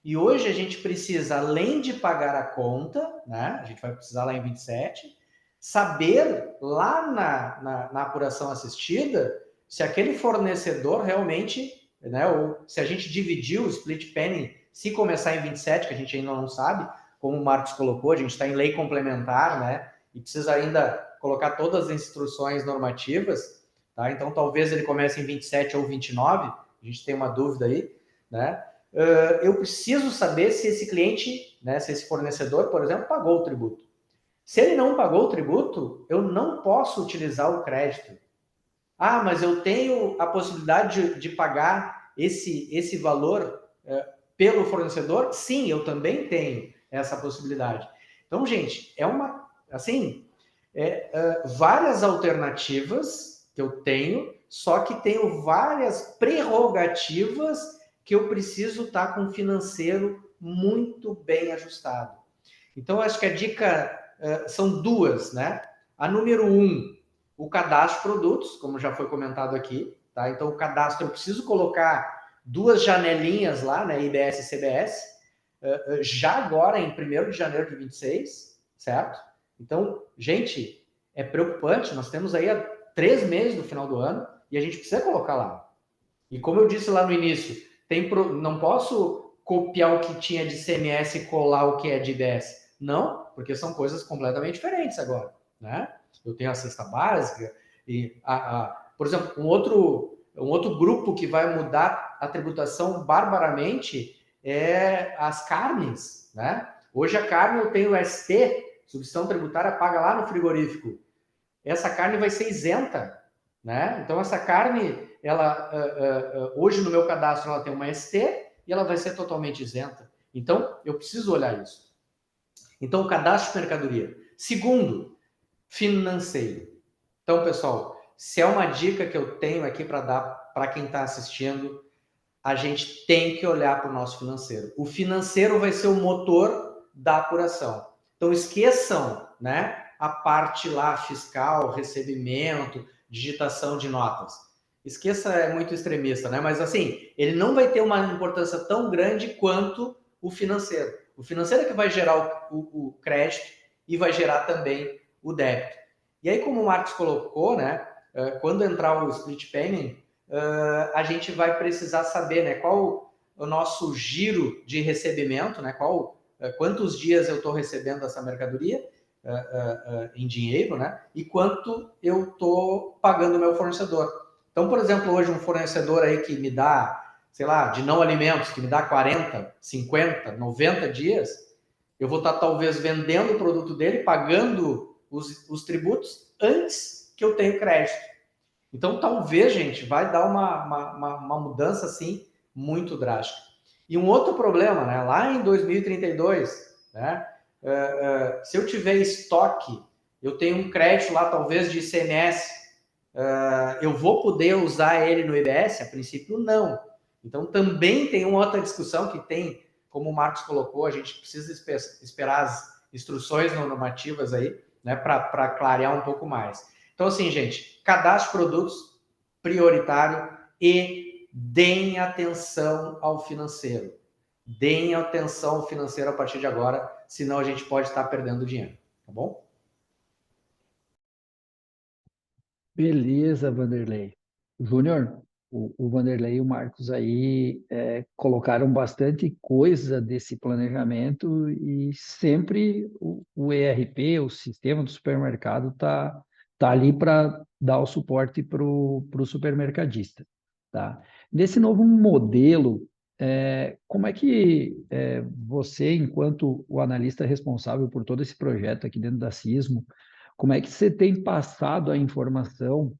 E hoje a gente precisa, além de pagar a conta, né? A gente vai precisar lá em 27, saber lá na apuração assistida se aquele fornecedor realmente, né? Ou se a gente dividiu o split penning, se começar em 27, que a gente ainda não sabe, como o Marcos colocou, a gente está em lei complementar, né? E precisa ainda colocar todas as instruções normativas, tá? Então talvez ele comece em 27 ou 29, a gente tem uma dúvida aí, né? Eu preciso saber se esse cliente, né, se esse fornecedor, por exemplo, pagou o tributo. Se ele não pagou o tributo, eu não posso utilizar o crédito. Ah, mas eu tenho a possibilidade de pagar esse valor pelo fornecedor, sim, eu também tenho essa possibilidade. Então, gente, várias alternativas que eu tenho, só que tenho várias prerrogativas que eu preciso estar com o financeiro muito bem ajustado. Então, acho que a dica são duas, né? A número 1, o cadastro de produtos, como já foi comentado aqui, tá? Então, o cadastro, eu preciso colocar 2 janelinhas lá, né? IBS e CBS, já agora, em 1º de janeiro de 26, certo? Então, gente, é preocupante, nós temos aí 3 meses do final do ano e a gente precisa colocar lá. E como eu disse lá no início, não posso copiar o que tinha de CMS e colar o que é de IBS. Não, porque são coisas completamente diferentes agora, né? Eu tenho a cesta básica e, por exemplo, um outro grupo que vai mudar a tributação barbaramente é as carnes, né? Hoje a carne eu tenho ST, substituição tributária paga lá no frigorífico. Essa carne vai ser isenta, né? Então essa carne, hoje no meu cadastro ela tem uma ST e ela vai ser totalmente isenta. Então eu preciso olhar isso. Então, o cadastro de mercadoria. Segundo, financeiro. Então, pessoal, se é uma dica que eu tenho aqui para dar para quem está assistindo, a gente tem que olhar para o nosso financeiro. O financeiro vai ser o motor da apuração. Então, esqueçam, né, a parte lá fiscal, recebimento, digitação de notas. Esqueça, é muito extremista, né? Mas, assim, ele não vai ter uma importância tão grande quanto o financeiro. O financeiro é que vai gerar o crédito e vai gerar também o débito. E aí, como o Marcos colocou, né, quando entrar o split payment, a gente vai precisar saber, né, qual o nosso giro de recebimento, né, quantos dias eu estou recebendo essa mercadoria em dinheiro, né, e quanto eu estou pagando o meu fornecedor. Então, por exemplo, hoje um fornecedor aí que me dá, sei lá, de não alimentos, que me dá 40, 50, 90 dias, eu vou estar talvez vendendo o produto dele, pagando os tributos antes que eu tenha crédito. Então, talvez, gente, vai dar uma mudança, assim, muito drástica. E um outro problema, né? Lá em 2032, né? Se eu tiver estoque, eu tenho um crédito lá, talvez, de ICMS, eu vou poder usar ele no IBS? A princípio, não. Então, também tem uma outra discussão que tem, como o Marcos colocou, a gente precisa esperar as instruções normativas aí, né, para clarear um pouco mais. Então, assim, gente, cadastro de produtos prioritário e deem atenção ao financeiro. Deem atenção ao financeiro a partir de agora, senão a gente pode estar perdendo dinheiro, tá bom? Beleza, Vanderlei. Júnior, o Vanderlei e o Marcos aí colocaram bastante coisa desse planejamento e sempre o ERP, o sistema do supermercado, tá ali para dar o suporte para o supermercadista. Tá? Nesse novo modelo, como é que você, enquanto o analista responsável por todo esse projeto aqui dentro da Sismo, como é que você tem passado a informação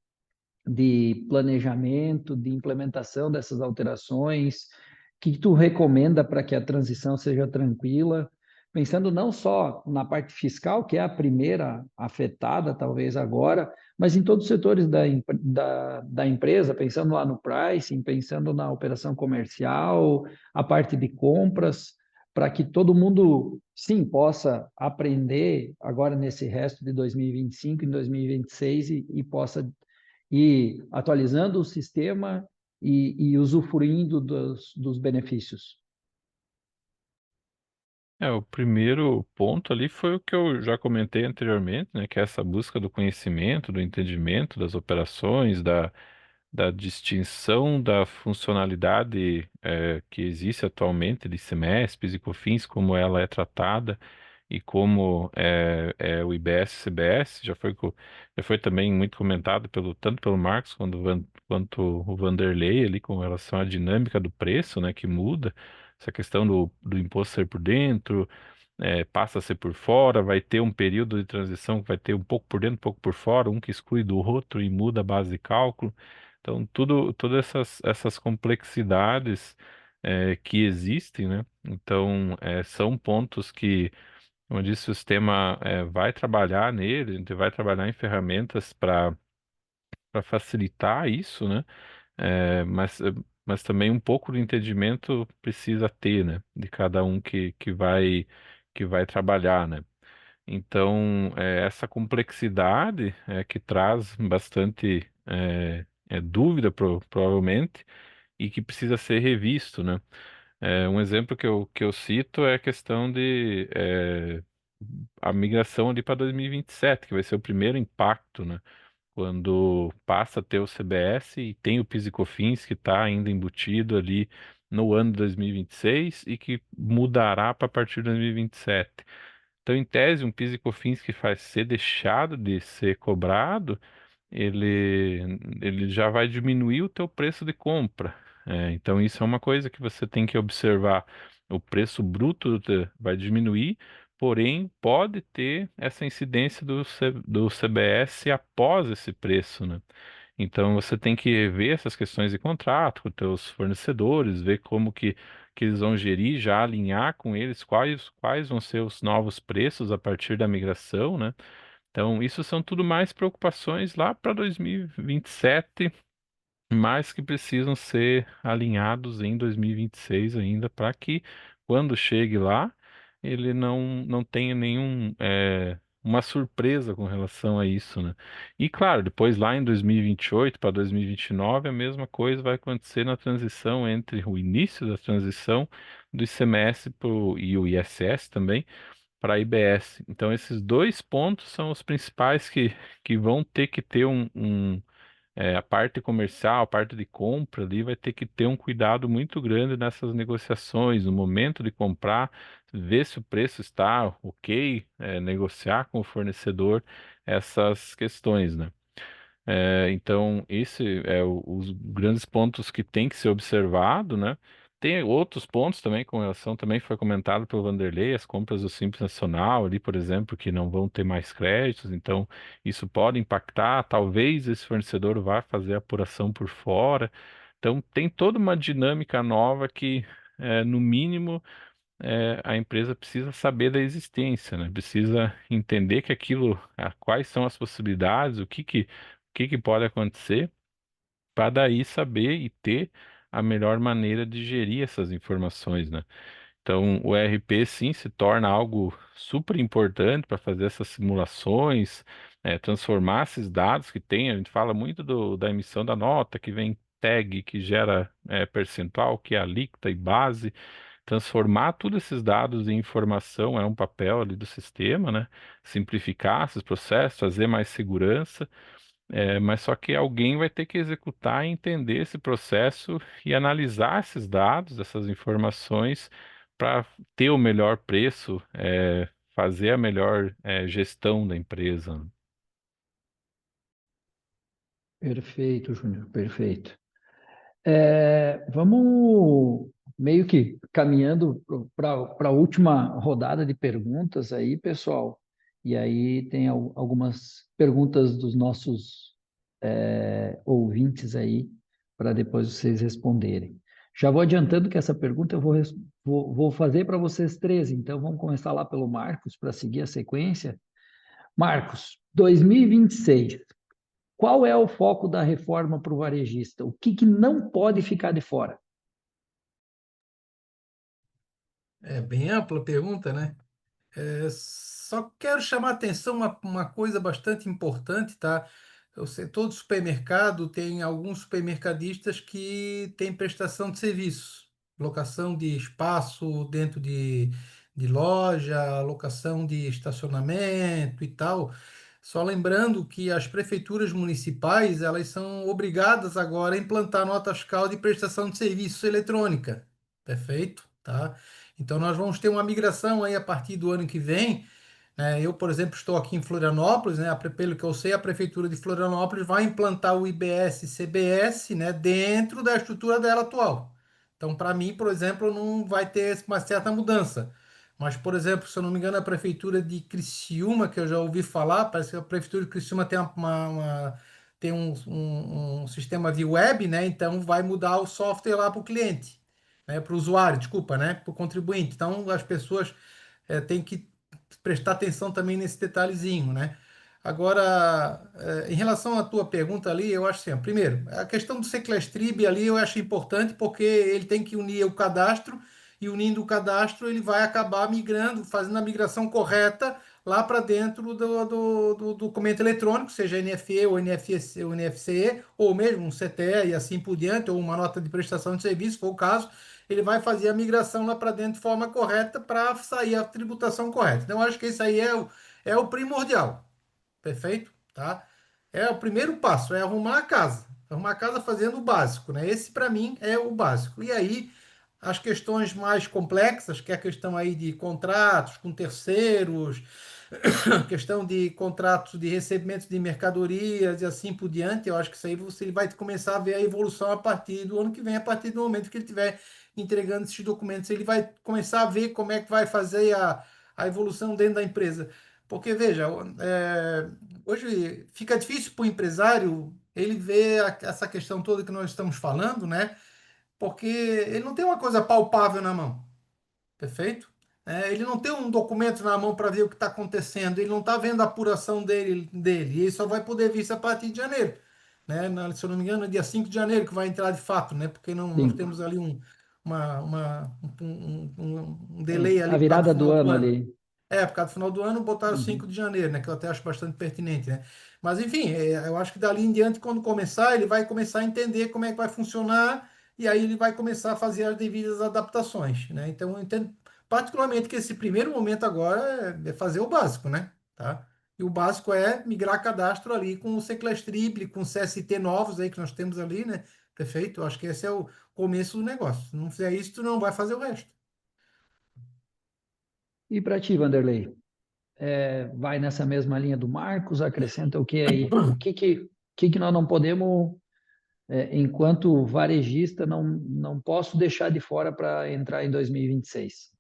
de planejamento, de implementação dessas alterações? O que tu recomenda para que a transição seja tranquila? Pensando não só na parte fiscal, que é a primeira afetada, talvez agora, mas em todos os setores da empresa, pensando lá no pricing, pensando na operação comercial, a parte de compras, para que todo mundo, sim, possa aprender agora nesse resto de 2025, em 2026 e possa ir atualizando o sistema e usufruindo dos benefícios. O primeiro ponto ali foi o que eu já comentei anteriormente, né, que é essa busca do conhecimento, do entendimento das operações, da distinção da funcionalidade que existe atualmente de CMESPs e COFINS, como ela é tratada e como é o IBS-CBS, já foi também muito comentado tanto pelo Marcos quanto o Vanderlei ali com relação à dinâmica do preço, né, que muda, essa questão do imposto ser por dentro, passa a ser por fora, vai ter um período de transição que vai ter um pouco por dentro, um pouco por fora, um que exclui do outro e muda a base de cálculo. Então, todas essas complexidades que existem, né? Então, são pontos que, como eu disse, o sistema vai trabalhar nele, a gente vai trabalhar em ferramentas para facilitar isso, né? É, mas também um pouco do entendimento precisa ter, né? De cada um que vai trabalhar, né? Então, essa complexidade que traz bastante dúvida, provavelmente, e que precisa ser revisto, né? Um exemplo que eu cito é a questão de a migração ali para 2027, que vai ser o primeiro impacto, né? Quando passa a ter o CBS e tem o PIS e COFINS que está ainda embutido ali no ano de 2026 e que mudará para partir de 2027. Então, em tese, um PIS e COFINS que faz ser deixado de ser cobrado, ele já vai diminuir o teu preço de compra. Então, isso é uma coisa que você tem que observar. O preço bruto vai diminuir, porém, pode ter essa incidência do CBS após esse preço, né? Então, você tem que ver essas questões de contrato com os teus fornecedores, ver como que eles vão gerir, já alinhar com eles quais vão ser os novos preços a partir da migração, né? Então, isso são tudo mais preocupações lá para 2027, mas que precisam ser alinhados em 2026 ainda, para que quando chegue lá, ele não tenha uma surpresa com relação a isso, né? E claro, depois lá em 2028 para 2029, a mesma coisa vai acontecer na transição entre o início da transição do ICMS e o ISS também para a IBS. Então, esses dois pontos são os principais que vão ter que ter a parte comercial, a parte de compra ali vai ter que ter um cuidado muito grande nessas negociações, no momento de comprar, ver se o preço está ok, negociar com o fornecedor essas questões, né? Então, esse é os grandes pontos que tem que ser observado, né? Tem outros pontos também com relação, também foi comentado pelo Vanderlei, as compras do Simples Nacional ali, por exemplo, que não vão ter mais créditos, então isso pode impactar, talvez esse fornecedor vá fazer apuração por fora. Então, tem toda uma dinâmica nova que, no mínimo, a empresa precisa saber da existência, né? Precisa entender que quais são as possibilidades, o que que pode acontecer, para daí saber e ter a melhor maneira de gerir essas informações, né? Então, o ERP sim se torna algo super importante para fazer essas simulações, transformar esses dados que tem. A gente fala muito da emissão da nota, que vem tag, que gera percentual, que é alíquota e base. Transformar todos esses dados em informação é um papel ali do sistema, né? Simplificar esses processos, trazer mais segurança. Mas só que alguém vai ter que executar e entender esse processo e analisar esses dados, essas informações, para ter o melhor preço, fazer a melhor gestão da empresa. Perfeito, Júnior, perfeito. Vamos meio que caminhando para a última rodada de perguntas aí, pessoal. E aí tem algumas perguntas dos nossos ouvintes aí, para depois vocês responderem. Já vou adiantando que essa pergunta eu vou fazer para vocês três, então vamos começar lá pelo Marcos, para seguir a sequência. Marcos, 2026. Qual é o foco da reforma para o varejista? O que não pode ficar de fora? É bem ampla a pergunta, né? Só quero chamar a atenção uma coisa bastante importante, tá? O setor do supermercado tem alguns supermercadistas que têm prestação de serviço, locação de espaço dentro de loja, locação de estacionamento e tal. Só lembrando que as prefeituras municipais, elas são obrigadas agora a implantar nota fiscal de prestação de serviço eletrônica. Perfeito? Tá? Então, nós vamos ter uma migração aí a partir do ano que vem, né? Eu, por exemplo, estou aqui em Florianópolis, né? Pelo que eu sei, a Prefeitura de Florianópolis vai implantar o IBS-CBS, né? Dentro da estrutura dela atual. Então, para mim, por exemplo, não vai ter uma certa mudança. Mas, por exemplo, se eu não me engano, a Prefeitura de Criciúma, que eu já ouvi falar, parece que a Prefeitura de Criciúma tem tem um sistema via web, né? Então vai mudar o software lá para o cliente, né? Para o usuário, desculpa, né? Para o contribuinte. Então as pessoas têm que prestar atenção também nesse detalhezinho, né? Agora, em relação à tua pergunta ali, eu acho assim, ó, primeiro, a questão do Seclestrib ali eu acho importante porque ele tem que unir o cadastro e unindo o cadastro ele vai acabar migrando, fazendo a migração correta lá para dentro do documento eletrônico, seja NFE ou NFCE, ou NFCE, ou mesmo um CTE e assim por diante, ou uma nota de prestação de serviço, se for o caso, ele vai fazer a migração lá para dentro de forma correta para sair a tributação correta. Então, eu acho que isso aí é o primordial. Perfeito? Tá? É o primeiro passo, é arrumar a casa. Arrumar a casa fazendo o básico, né? Esse, para mim, é o básico. E aí, as questões mais complexas, que é a questão aí de contratos com terceiros, questão de contratos de recebimento de mercadorias e assim por diante, eu acho que isso aí você vai começar a ver a evolução a partir do ano que vem, a partir do momento que ele estiver entregando esses documentos, ele vai começar a ver como é que vai fazer a evolução dentro da empresa. Porque, veja, hoje fica difícil para o empresário ele ver essa questão toda que nós estamos falando, né? Porque ele não tem uma coisa palpável na mão. Perfeito? Ele não tem um documento na mão para ver o que está acontecendo, ele não está vendo a apuração dele, e ele só vai poder ver isso a partir de janeiro. Né? Se eu não me engano, é dia 5 de janeiro que vai entrar de fato, né? Porque nós Cinco. temos ali um delay A ali por causa do virada do final do ano ano. ali. Por causa do final do ano, botaram 5 Uhum. de janeiro, né? Que eu até acho bastante pertinente, né? Mas, enfim, eu acho que dali em diante, quando começar, ele vai começar a entender como é que vai funcionar e aí ele vai começar a fazer as devidas adaptações, né? Então, eu entendo particularmente que esse primeiro momento agora é fazer o básico, né? Tá? E o básico é migrar cadastro ali com o Seclestrib, com o CST novos aí que nós temos ali, né? Perfeito? Eu acho que esse é o começo do negócio. Se não fizer isso, tu não vai fazer o resto. E para ti, Vanderlei? Vai nessa mesma linha do Marcos? Acrescenta o que aí? O que nós não podemos, enquanto varejista, não posso deixar de fora para entrar em 2026?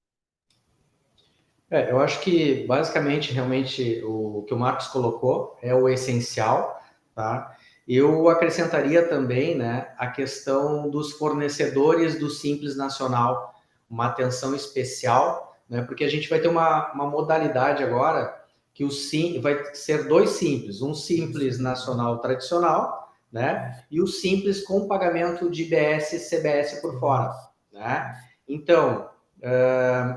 Eu acho que basicamente, realmente, o que o Marcos colocou é o essencial, tá? Eu acrescentaria também, né, a questão dos fornecedores do Simples Nacional, uma atenção especial, né, porque a gente vai ter uma modalidade agora que vai ser dois Simples, um Simples Nacional tradicional, né, e o Simples com pagamento de IBS e CBS por fora, né? Então,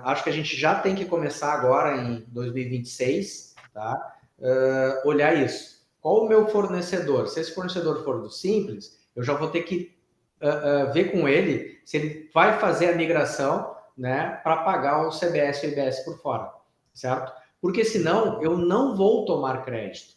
acho que a gente já tem que começar agora em 2026, tá? Olhar isso. Qual o meu fornecedor? Se esse fornecedor for do Simples, eu já vou ter que ver com ele se ele vai fazer a migração, né, para pagar o CBS e o IBS por fora, certo? Porque senão eu não vou tomar crédito.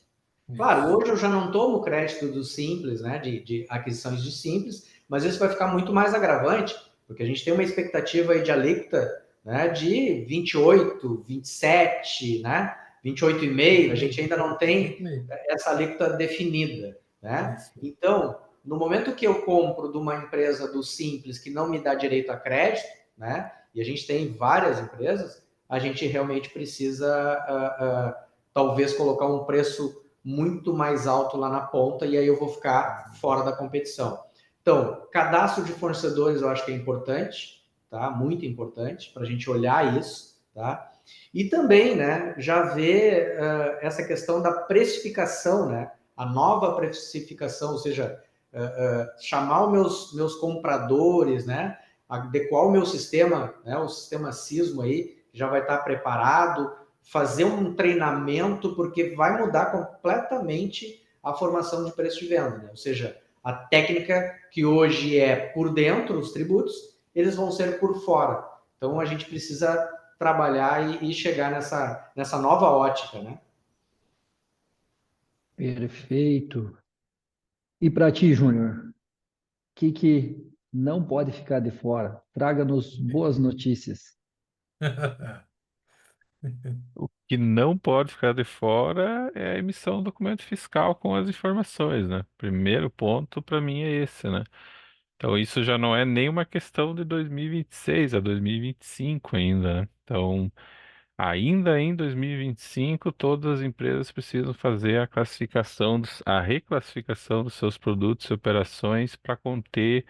Claro, hoje eu já não tomo crédito do Simples, né, de aquisições de Simples, mas isso vai ficar muito mais agravante, porque a gente tem uma expectativa aí de alíquota, né, de 28, 27, né, 28,5, a gente ainda não tem essa alíquota definida, né? Então, no momento que eu compro de uma empresa do Simples que não me dá direito a crédito, né, e a gente tem várias empresas, a gente realmente precisa talvez colocar um preço muito mais alto lá na ponta e aí eu vou ficar fora da competição. Então, cadastro de fornecedores eu acho que é importante, tá? Muito importante para a gente olhar isso, tá? E também, né, já ver essa questão da precificação, né? A nova precificação, ou seja, chamar os meus compradores, né? Adequar o meu sistema, né? O sistema Sismo aí já vai estar preparado, fazer um treinamento, porque vai mudar completamente a formação de preço de venda, né? Ou seja, a técnica que hoje é por dentro, os tributos, eles vão ser por fora. Então, a gente precisa trabalhar e chegar nessa nova ótica, né? Perfeito. E para ti, Júnior, o que não pode ficar de fora? Traga-nos boas notícias. O que não pode ficar de fora é a emissão do documento fiscal com as informações, né? Primeiro ponto para mim é esse, né? Então isso já não é nem uma questão de 2026, é 2025 ainda, né? Então Ainda em 2025, todas as empresas precisam fazer a reclassificação dos seus produtos e operações para conter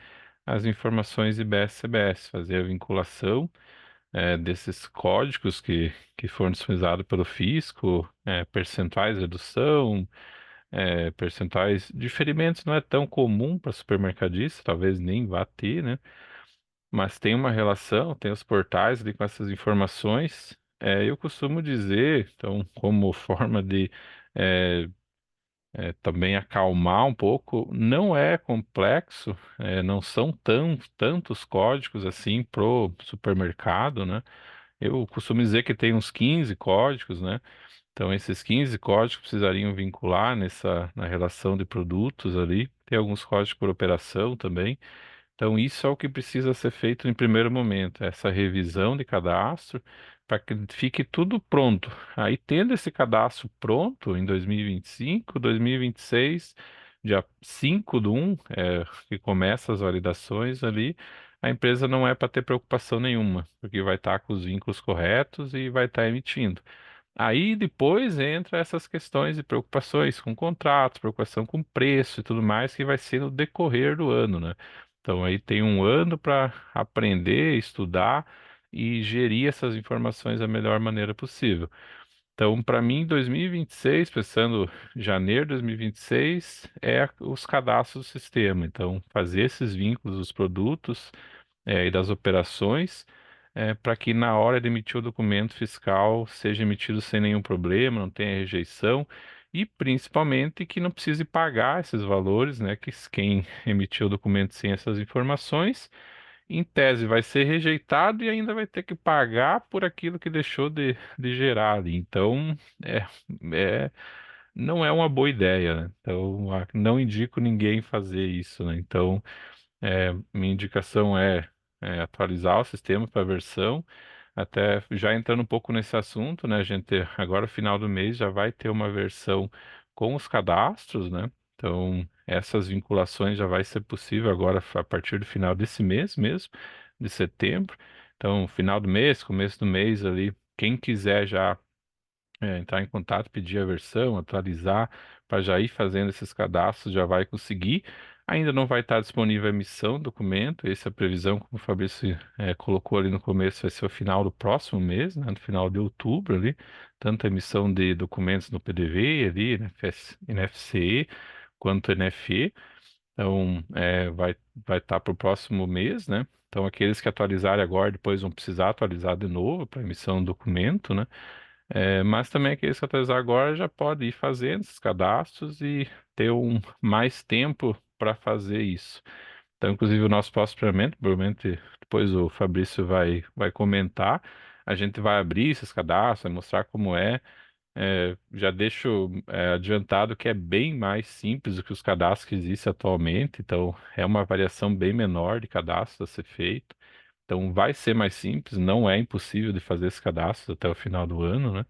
as informações IBS-CBS, fazer a vinculação desses códigos que foram disponibilizados pelo fisco, percentuais de redução, percentuais, diferimentos não é tão comum para supermercadista, talvez nem vá ter, né? Mas tem uma relação, tem os portais ali com essas informações. Eu costumo dizer, então, como forma de é, também acalmar um pouco, não é complexo, não são tantos códigos assim pro supermercado, né? Eu costumo dizer que tem uns 15 códigos, né? Então, esses 15 códigos precisariam vincular na relação de produtos ali. Tem alguns códigos por operação também. Então, isso é o que precisa ser feito em primeiro momento, essa revisão de cadastro, para que fique tudo pronto. Aí, tendo esse cadastro pronto em 2025, 2026, dia 5 do 1, que começa as validações ali, a empresa não é para ter preocupação nenhuma, porque vai estar com os vínculos corretos e vai estar emitindo. Aí depois entra essas questões de preocupações com contratos, preocupação com preço e tudo mais, que vai ser no decorrer do ano, né? Então aí tem um ano para aprender, estudar e gerir essas informações da melhor maneira possível. Então, para mim, 2026, pensando em janeiro de 2026, os cadastros do sistema. Então, fazer esses vínculos dos produtos e das operações, para que na hora de emitir o documento fiscal seja emitido sem nenhum problema, não tenha rejeição e principalmente que não precise pagar esses valores, né? Que quem emitiu o documento sem essas informações, em tese vai ser rejeitado e ainda vai ter que pagar por aquilo que deixou de gerar ali. Então, é, é, não é uma boa ideia, né? Então, não indico ninguém fazer isso, né? Então, minha indicação é atualizar o sistema para a versão, até já entrando um pouco nesse assunto, né? A gente agora, final do mês, já vai ter uma versão com os cadastros, né? Então, essas vinculações já vai ser possível agora a partir do final desse mês mesmo, de setembro. Então, final do mês, começo do mês ali, quem quiser já entrar em contato, pedir a versão, atualizar, para já ir fazendo esses cadastros, já vai conseguir. Ainda não vai estar disponível a emissão do documento, essa é a previsão, como o Fabrício colocou ali no começo, vai ser o final do próximo mês, né, no final de outubro ali, tanto a emissão de documentos no PDV ali, NFCE, quanto NFE. Então, vai estar para o próximo mês, né? Então, aqueles que atualizarem agora, depois vão precisar atualizar de novo para emissão do documento, né? Mas também aqueles que atualizar agora já pode ir fazendo esses cadastros e ter mais tempo para fazer isso. Então, inclusive, o nosso próximo treinamento, provavelmente depois o Fabrício vai comentar, a gente vai abrir esses cadastros, vai mostrar como é. Já deixo adiantado que é bem mais simples do que os cadastros que existem atualmente, então é uma variação bem menor de cadastro a ser feito. Então vai ser mais simples, não é impossível de fazer esse cadastro até o final do ano, né?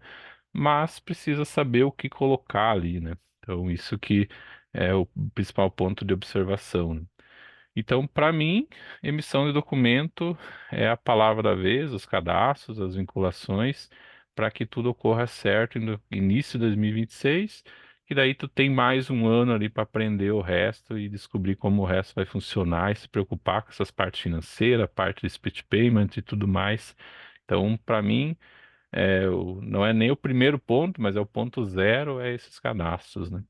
Mas precisa saber o que colocar ali, né? Então isso que é o principal ponto de observação, né? Então, para mim, emissão de documento é a palavra da vez, os cadastros, as vinculações, para que tudo ocorra certo no início de 2026, que daí tu tem mais um ano ali para aprender o resto e descobrir como o resto vai funcionar e se preocupar com essas partes financeiras, parte de split payment e tudo mais. Então, para mim, não é nem o primeiro ponto, mas é o ponto zero, é esses cadastros, né?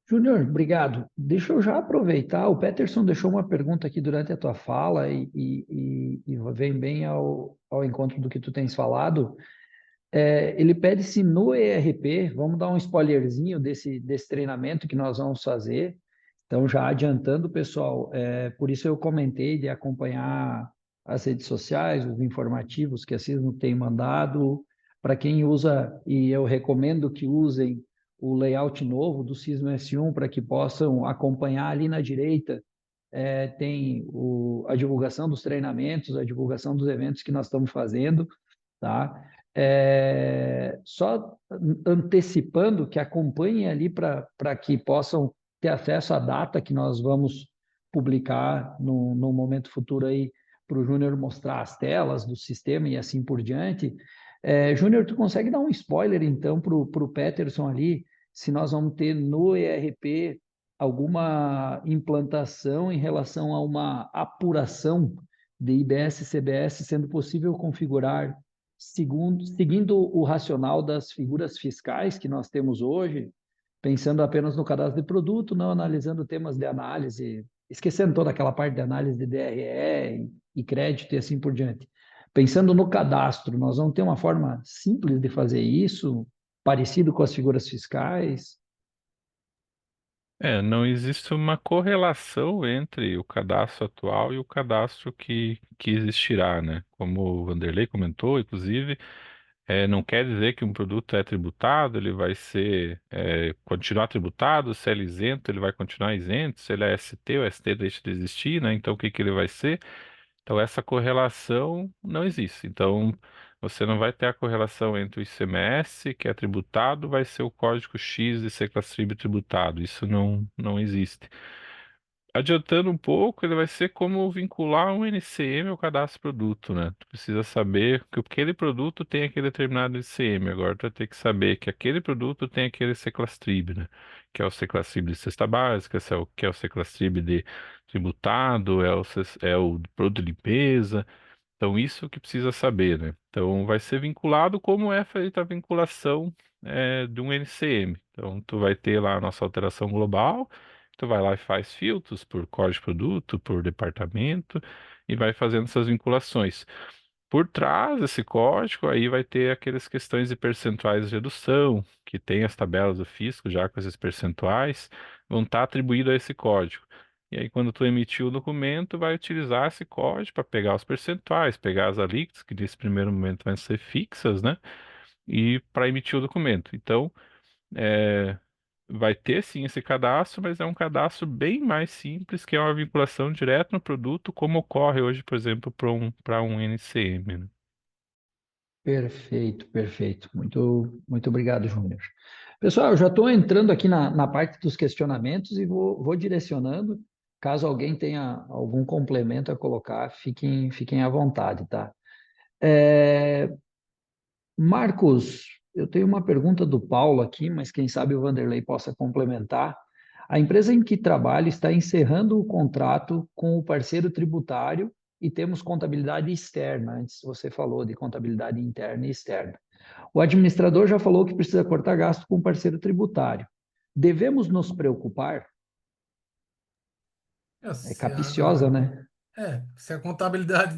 Júnior, obrigado. Deixa eu já aproveitar, o Peterson deixou uma pergunta aqui durante a tua fala e vem bem ao encontro do que tu tens falado. Ele pede se no ERP, vamos dar um spoilerzinho desse treinamento que nós vamos fazer. Então, já adiantando, pessoal, por isso eu comentei de acompanhar as redes sociais, os informativos que a CISMO tem mandado. Para quem usa, e eu recomendo que usem o layout novo do CISMO S1 para que possam acompanhar ali na direita. Tem a divulgação dos treinamentos, a divulgação dos eventos que nós estamos fazendo, tá? Só antecipando que acompanhem ali para que possam ter acesso à data que nós vamos publicar no momento futuro aí o Júnior mostrar as telas do sistema e assim por diante. Júnior, tu consegue dar um spoiler, então, para o Peterson ali, se nós vamos ter no ERP alguma implantação em relação a uma apuração de IBS e CBS, sendo possível configurar seguindo o racional das figuras fiscais que nós temos hoje, pensando apenas no cadastro de produto, não analisando temas de análise, esquecendo toda aquela parte de análise de DRE e crédito e assim por diante. Pensando no cadastro, nós vamos ter uma forma simples de fazer isso, parecido com as figuras fiscais. Não existe uma correlação entre o cadastro atual e o cadastro que existirá, né? Como o Vanderlei comentou, inclusive, não quer dizer que um produto é tributado, ele vai continuar tributado, se ele é isento, ele vai continuar isento, se ele é ST, o ST deixa de existir, né? Então, o que que ele vai ser? Então, essa correlação não existe. Então, você não vai ter a correlação entre o ICMS, que é tributado, vai ser o código X de Seclastrib tributado. Isso não existe. Adiantando um pouco, ele vai ser como vincular um NCM ao cadastro produto, né? Tu precisa saber que aquele produto tem aquele determinado NCM. Agora tu vai ter que saber que aquele produto tem aquele Seclastrib, né? Que é o Seclastrib de cesta básica, que é o Seclastrib de tributado, é o produto de limpeza. Então, isso que precisa saber, né? Então, vai ser vinculado como é feita a vinculação de um NCM. Então, tu vai ter lá a nossa alteração global, tu vai lá e faz filtros por código de produto, por departamento, e vai fazendo essas vinculações. Por trás desse código, aí vai ter aquelas questões de percentuais de redução, que tem as tabelas do fisco já com esses percentuais, vão estar atribuídos a esse código. E aí, quando tu emitir o documento, vai utilizar esse código para pegar os percentuais, pegar as alíquotas, que nesse primeiro momento vão ser fixas, né? E para emitir o documento. Então, é, vai ter sim esse cadastro, mas é um cadastro bem mais simples, que é uma vinculação direta no produto, como ocorre hoje, por exemplo, para um NCM, né? Perfeito, perfeito. Muito obrigado, Júnior. Pessoal, eu já estou entrando aqui na parte dos questionamentos e vou direcionando. Caso alguém tenha algum complemento a colocar, fiquem à vontade, tá? Marcos, eu tenho uma pergunta do Paulo aqui, mas quem sabe o Vanderlei possa complementar. A empresa em que trabalho está encerrando o contrato com o parceiro tributário e temos contabilidade externa. Antes você falou de contabilidade interna e externa. O administrador já falou que precisa cortar gasto com o parceiro tributário. Devemos nos preocupar? É capciosa, né? Se a contabilidade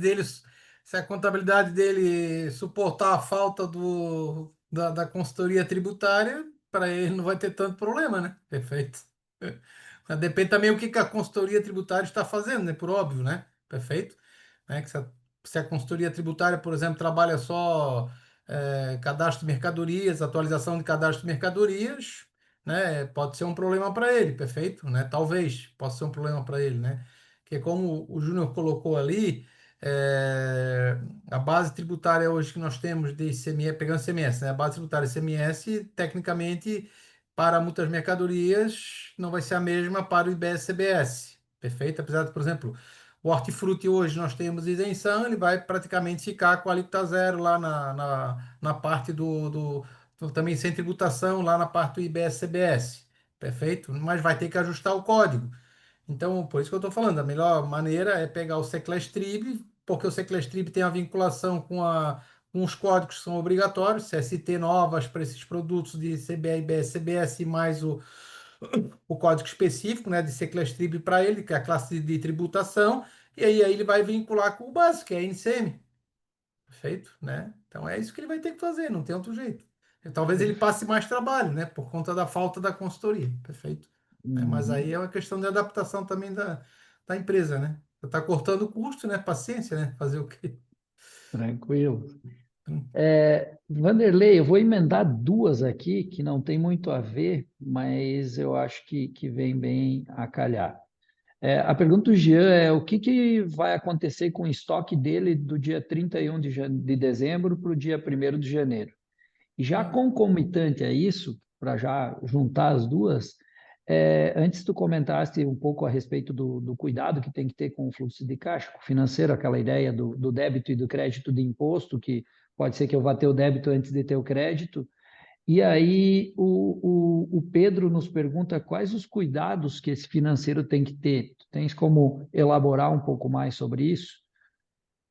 dele suportar a falta da consultoria tributária, para ele não vai ter tanto problema, né? Perfeito. Mas depende também o que que a consultoria tributária está fazendo, né? Por óbvio, né? Perfeito. Né? Que se a consultoria tributária, por exemplo, trabalha só cadastro de mercadorias, atualização de cadastro de mercadorias, né? Pode ser um problema para ele, perfeito, né? Talvez possa ser um problema para ele, né? Que como o Júnior colocou ali, a base tributária hoje que nós temos de ICMS, pegando ICMS, né? A base tributária ICMS, tecnicamente, para muitas mercadorias, não vai ser a mesma para o IBS-CBS, perfeito? Apesar de, por exemplo, o hortifruti hoje nós temos isenção, ele vai praticamente ficar com a alíquota zero lá na parte também sem tributação, lá na parte do IBS-CBS, perfeito? Mas vai ter que ajustar o código. Então, por isso que eu estou falando, a melhor maneira é pegar o Seclastrib, porque o Seclastrib tem a vinculação com os códigos que são obrigatórios, CST novas para esses produtos de CBA, IBS, CBS, mais o código específico, né, de Seclastrib para ele, que é a classe de tributação, e aí ele vai vincular com o básico, que é a NCM. Perfeito, né? Então é isso que ele vai ter que fazer, não tem outro jeito. Talvez ele passe mais trabalho, né, por conta da falta da consultoria. Perfeito. Mas aí é uma questão de adaptação também da empresa, né? Você está cortando o custo, né? Paciência, né? Fazer o quê? Tranquilo. Vanderlei, eu vou emendar duas aqui que não tem muito a ver, mas eu acho que vem bem a calhar. A pergunta do Jean é o que vai acontecer com o estoque dele do dia 31 de dezembro para o dia 1º de janeiro. E já concomitante a isso, para já juntar as duas, Antes tu comentaste um pouco a respeito do cuidado que tem que ter com o fluxo de caixa financeiro, aquela ideia do débito e do crédito de imposto, que pode ser que eu vá ter o débito antes de ter o crédito. E aí o Pedro nos pergunta quais os cuidados que esse financeiro tem que ter. Tu tens como elaborar um pouco mais sobre isso?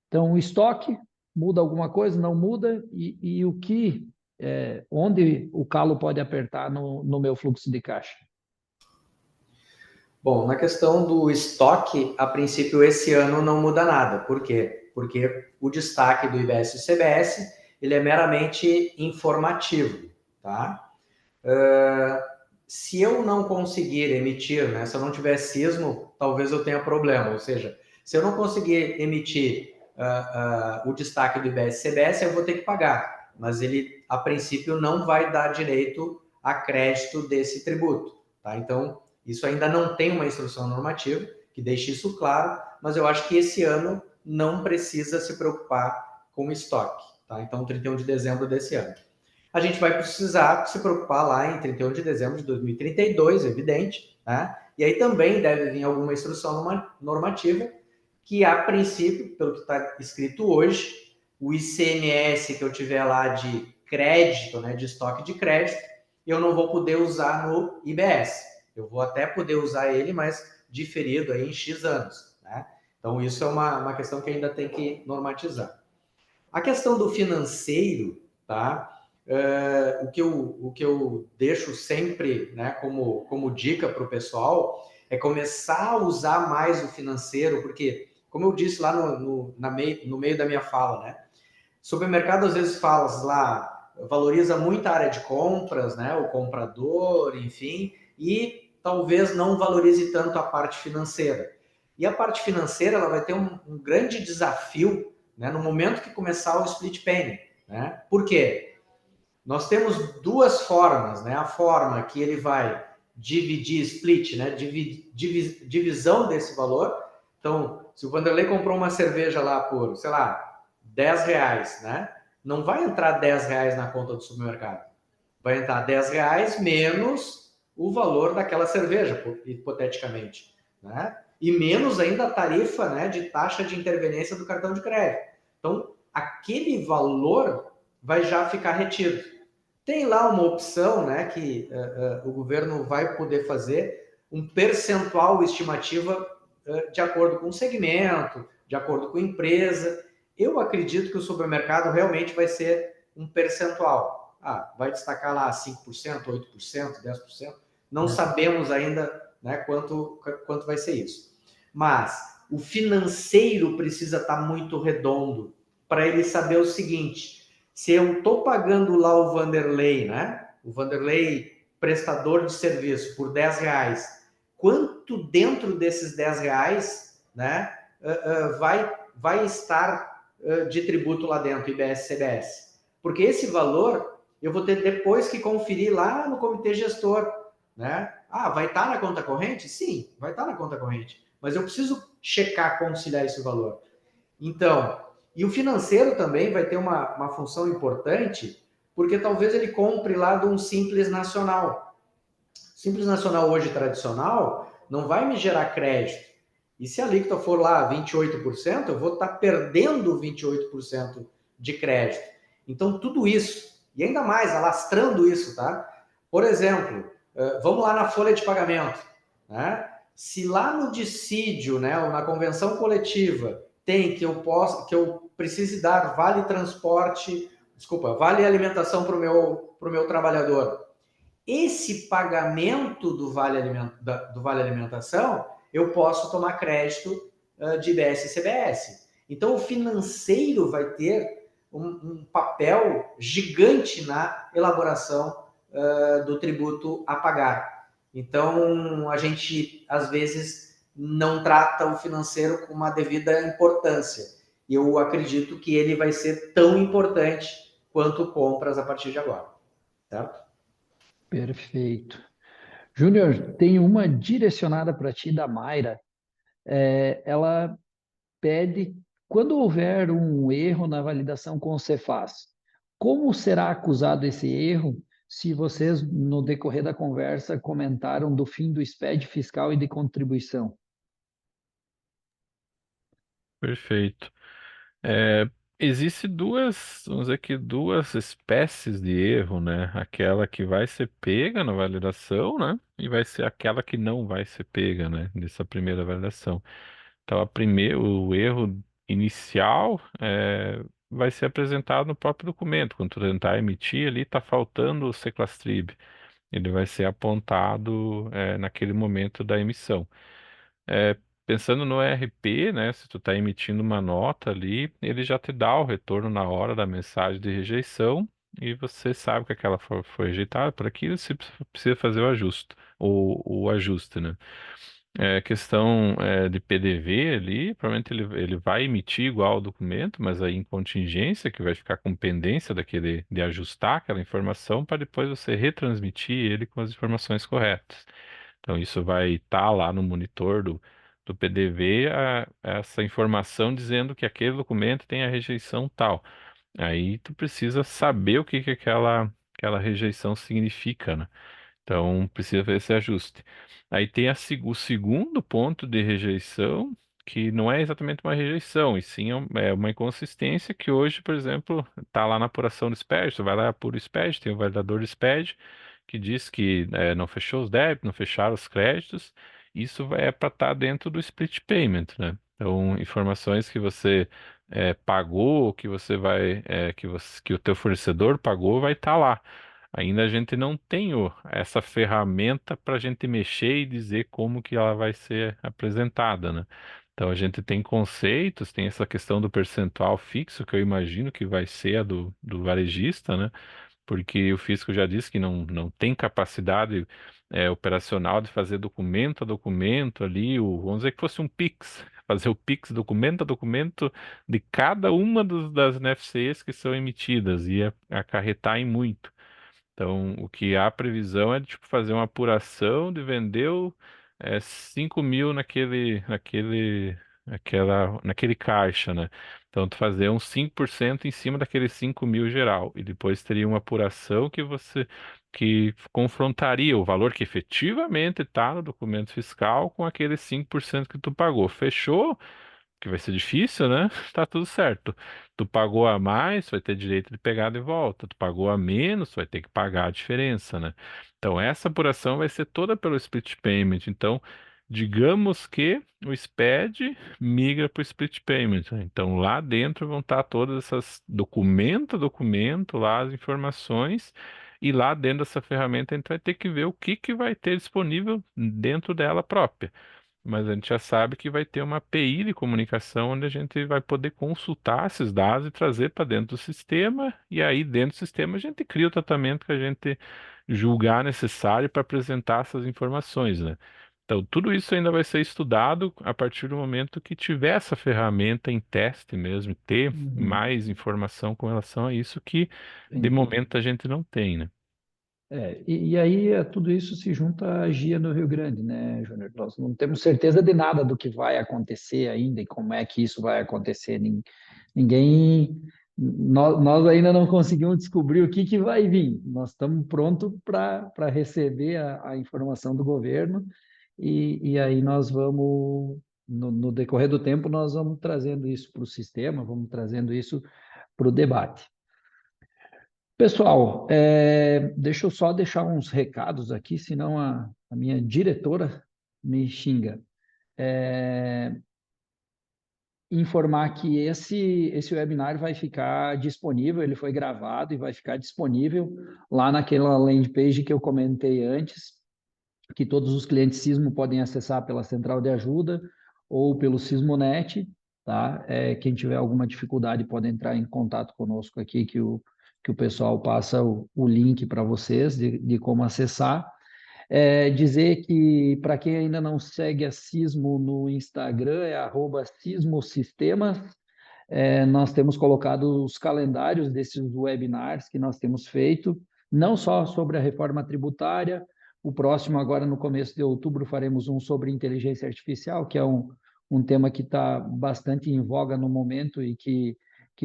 Então, o estoque muda alguma coisa, não muda, e o que, onde o calo pode apertar no meu fluxo de caixa? Bom, na questão do estoque, a princípio esse ano não muda nada. Por quê? Porque o destaque do IBS e CBS, ele é meramente informativo, tá? Se eu não conseguir emitir, né, se eu não tiver sismo, talvez eu tenha problema. Ou seja, se eu não conseguir emitir o destaque do IBS e CBS, eu vou ter que pagar. Mas ele, a princípio, não vai dar direito a crédito desse tributo, tá? Então, isso ainda não tem uma instrução normativa que deixe isso claro, mas eu acho que esse ano não precisa se preocupar com estoque, tá? Então, 31 de dezembro desse ano. A gente vai precisar se preocupar lá em 31 de dezembro de 2032, evidente, né? E aí também deve vir alguma instrução normativa que, a princípio, pelo que está escrito hoje, o ICMS que eu tiver lá de crédito, né, de estoque de crédito, eu não vou poder usar no IBS. Eu vou até poder usar ele, mas diferido aí em X anos, né? Então, isso é uma questão que ainda tem que normatizar. A questão do financeiro, tá? O que eu deixo sempre, né, como dica para o pessoal é começar a usar mais o financeiro, porque, como eu disse lá no meio da minha fala, né? Supermercado às vezes fala lá, valoriza muito a área de compras, né? O comprador, enfim, e talvez não valorize tanto a parte financeira. E a parte financeira ela vai ter um grande desafio, né, no momento que começar o split payment, né? Por quê? Nós temos duas formas, né? A forma que ele vai dividir split, né? Divisão desse valor. Então, se o Vanderlei comprou uma cerveja lá por, sei lá, R$10, né? Não vai entrar R$10 na conta do supermercado. Vai entrar R$10 menos o valor daquela cerveja, hipoteticamente, né? E menos ainda a tarifa, né, de taxa de interveniência do cartão de crédito. Então, aquele valor vai já ficar retido. Tem lá uma opção, né, que o governo vai poder fazer um percentual estimativa de acordo com o segmento, de acordo com a empresa. Eu acredito que o supermercado realmente vai ser um percentual. Vai destacar lá 5%, 8%, 10%. Não sabemos ainda, né, quanto vai ser isso. Mas o financeiro precisa estar muito redondo para ele saber o seguinte: se eu estou pagando lá o Vanderlei, né? O Vanderlei, prestador de serviço, por R$10, quanto dentro desses R$10, né, vai estar de tributo lá dentro, IBS, CBS? Porque esse valor eu vou ter depois que conferir lá no comitê gestor, né? Vai estar na conta corrente? Sim, vai estar na conta corrente. Mas eu preciso checar, conciliar esse valor. Então, e o financeiro também vai ter uma função importante, porque talvez ele compre lá de um Simples Nacional. Simples Nacional hoje tradicional não vai me gerar crédito. E se a alíquota for lá 28%, eu vou estar perdendo 28% de crédito. Então, tudo isso, e ainda mais alastrando isso, tá? Por exemplo, vamos lá na folha de pagamento, né? Se lá no dissídio, né, ou na convenção coletiva, tem que eu precise dar vale alimentação para o meu trabalhador. Esse pagamento do vale alimentação, eu posso tomar crédito de IBS e CBS. Então, o financeiro vai ter um papel gigante na elaboração do tributo a pagar. Então, a gente, às vezes, não trata o financeiro com uma devida importância. E eu acredito que ele vai ser tão importante quanto compras a partir de agora. Certo? Perfeito. Júnior, tem uma direcionada para ti da Mayra. Ela pede, quando houver um erro na validação com o Cefaz, como será acusado esse erro se vocês, no decorrer da conversa, comentaram do fim do SPED fiscal e de contribuição. Perfeito. Existe vamos dizer que duas espécies de erro, né? Aquela que vai ser pega na validação, né? E vai ser aquela que não vai ser pega, né? Nessa primeira validação. Então, o erro inicial vai ser apresentado no próprio documento. Quando tu tentar emitir ali, está faltando o Seclastrib. Ele vai ser apontado naquele momento da emissão. Pensando no ERP, né, se tu está emitindo uma nota ali, ele já te dá o retorno na hora da mensagem de rejeição e você sabe que aquela foi rejeitada por aquilo, você precisa fazer o ajuste, o ajuste, né? Questão de PDV ali, provavelmente ele vai emitir igual o documento, mas aí em contingência, que vai ficar com pendência de ajustar aquela informação para depois você retransmitir ele com as informações corretas. Então, isso vai estar lá no monitor do PDV, essa informação dizendo que aquele documento tem a rejeição tal. Aí tu precisa saber o que aquela rejeição significa, né? Então, precisa fazer esse ajuste. Aí tem o segundo ponto de rejeição, que não é exatamente uma rejeição, e sim uma inconsistência que hoje, por exemplo, está lá na apuração do SPED, tu vai lá, apura o SPED, tem o validador do SPED, que diz que não fechou os débitos, não fecharam os créditos, isso é para estar dentro do split payment, né? Então, informações que você pagou, que você vai, que o teu fornecedor pagou, vai estar lá. Ainda a gente não tem essa ferramenta para a gente mexer e dizer como que ela vai ser apresentada, né? Então a gente tem conceitos, tem essa questão do percentual fixo, que eu imagino que vai ser a do varejista, né? Porque o fisco já disse que não tem capacidade operacional de fazer documento a documento ali, vamos dizer que fosse um PIX, fazer o PIX documento a documento de cada uma das NFCs que são emitidas, ia acarretar em muito. Então, o que há previsão é de tipo, fazer uma apuração de vendeu 5 mil naquele caixa, né? Então, tu fazer uns 5% em cima daqueles 5 mil geral. E depois teria uma apuração que confrontaria o valor que efetivamente está no documento fiscal com aqueles 5% que tu pagou. Fechou? Que vai ser difícil, né? Tá tudo certo. Tu pagou a mais, vai ter direito de pegar de volta. Tu pagou a menos, vai ter que pagar a diferença, né? Então, essa apuração vai ser toda pelo split payment. Então, digamos que o SPED migra para o split payment, né? Então, lá dentro vão estar todas essas documento a documento, lá as informações. E lá dentro dessa ferramenta a gente vai ter que ver o que vai ter disponível dentro dela própria. Mas a gente já sabe que vai ter uma API de comunicação onde a gente vai poder consultar esses dados e trazer para dentro do sistema, e aí dentro do sistema a gente cria o tratamento que a gente julgar necessário para apresentar essas informações, né? Então, tudo isso ainda vai ser estudado a partir do momento que tiver essa ferramenta em teste mesmo, ter mais informação com relação a isso que de momento a gente não tem, né? E aí tudo isso se junta à GIA no Rio Grande, né, Júnior? Nós não temos certeza de nada do que vai acontecer ainda e como é que isso vai acontecer. Ninguém, nós ainda não conseguimos descobrir o que vai vir. Nós estamos prontos para receber a informação do governo e aí nós vamos, no decorrer do tempo, nós vamos trazendo isso para o sistema, vamos trazendo isso para o debate. Pessoal, deixa eu só deixar uns recados aqui, senão a minha diretora me xinga. Informar que esse webinar vai ficar disponível, ele foi gravado e vai ficar disponível lá naquela landing page que eu comentei antes, que todos os clientes Sismo podem acessar pela central de ajuda ou pelo Sismonet, tá? Quem tiver alguma dificuldade pode entrar em contato conosco aqui, que o pessoal passa o link para vocês de como acessar. Dizer que, para quem ainda não segue a Sismo no Instagram, é @sismosistemas. Nós temos colocado os calendários desses webinars que nós temos feito, não só sobre a reforma tributária. O próximo, agora no começo de outubro, faremos um sobre inteligência artificial, que é um tema que está bastante em voga no momento e que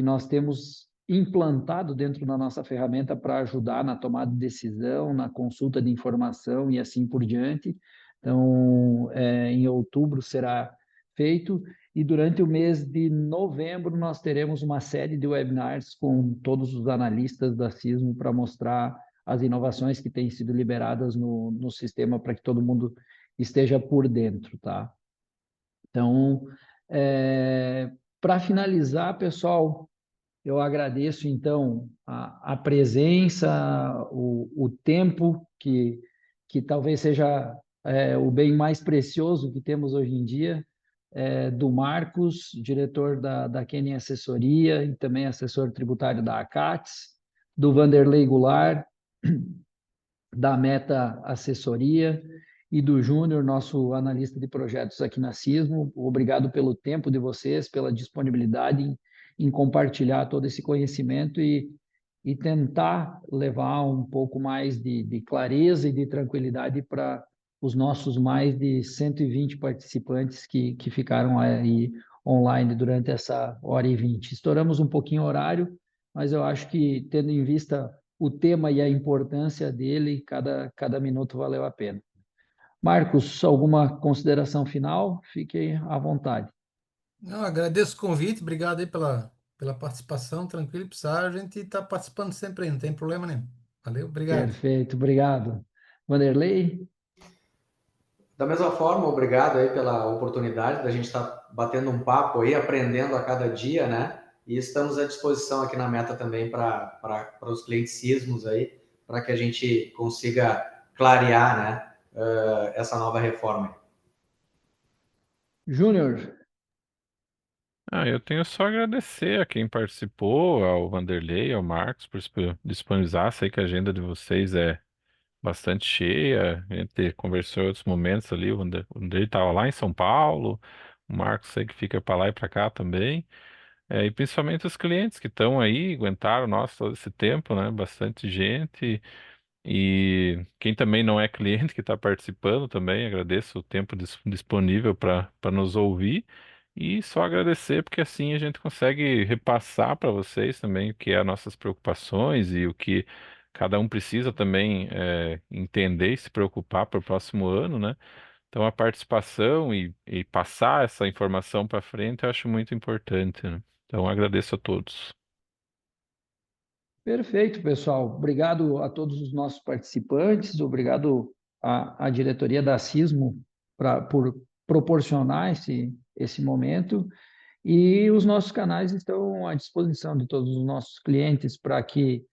nós temos implantado dentro da nossa ferramenta para ajudar na tomada de decisão, na consulta de informação e assim por diante. Então, em outubro será feito, e durante o mês de novembro nós teremos uma série de webinars com todos os analistas da Sismo para mostrar as inovações que têm sido liberadas no sistema para que todo mundo esteja por dentro, tá? Então, para finalizar, pessoal, eu agradeço, então, a presença, o tempo, que talvez seja o bem mais precioso que temos hoje em dia, do Marcos, diretor da Kenia Assessoria e também assessor tributário da ACATS, do Vanderlei Goulart, da Meta Assessoria, e do Júnior, nosso analista de projetos aqui na Sismo. Obrigado pelo tempo de vocês, pela disponibilidade em compartilhar todo esse conhecimento e tentar levar um pouco mais de clareza e de tranquilidade para os nossos mais de 120 participantes que ficaram aí online durante essa hora e 20. Estouramos um pouquinho o horário, mas eu acho que, tendo em vista o tema e a importância dele, cada minuto valeu a pena. Marcos, alguma consideração final? Fique à vontade. Não, agradeço o convite, obrigado aí pela participação, tranquilo, precisar, a gente está participando sempre aí, não tem problema nenhum. Valeu, obrigado. Perfeito, obrigado. Vanderlei? Da mesma forma, obrigado aí pela oportunidade da gente estar batendo um papo aí, aprendendo a cada dia, né? E estamos à disposição aqui na Meta também para os clientes Sismos aí, para que a gente consiga clarear, né, essa nova reforma. Júnior? Eu tenho só a agradecer a quem participou, ao Vanderlei, ao Marcos, por disponibilizar. Sei que a agenda de vocês é bastante cheia. A gente conversou em outros momentos ali. O Vanderlei estava lá em São Paulo, o Marcos sei que fica para lá e para cá também. E principalmente os clientes que estão aí, aguentaram nós todo esse tempo, né? Bastante gente. E quem também não é cliente que está participando também, agradeço o tempo disponível para nos ouvir. E só agradecer, porque assim a gente consegue repassar para vocês também o que é as nossas preocupações e o que cada um precisa também entender e se preocupar para o próximo ano, né? Então a participação e passar essa informação para frente eu acho muito importante, né? Então agradeço a todos. Perfeito, pessoal. Obrigado a todos os nossos participantes, obrigado à diretoria da Sismo por proporcionar esse momento. E os nossos canais estão à disposição de todos os nossos clientes para que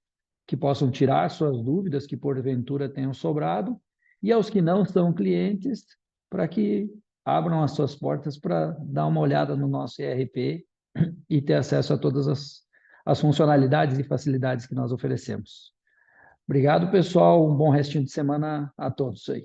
possam tirar suas dúvidas que porventura tenham sobrado, e aos que não são clientes, para que abram as suas portas para dar uma olhada no nosso ERP e ter acesso a todas as funcionalidades e facilidades que nós oferecemos. Obrigado, pessoal. Um bom restinho de semana a todos aí.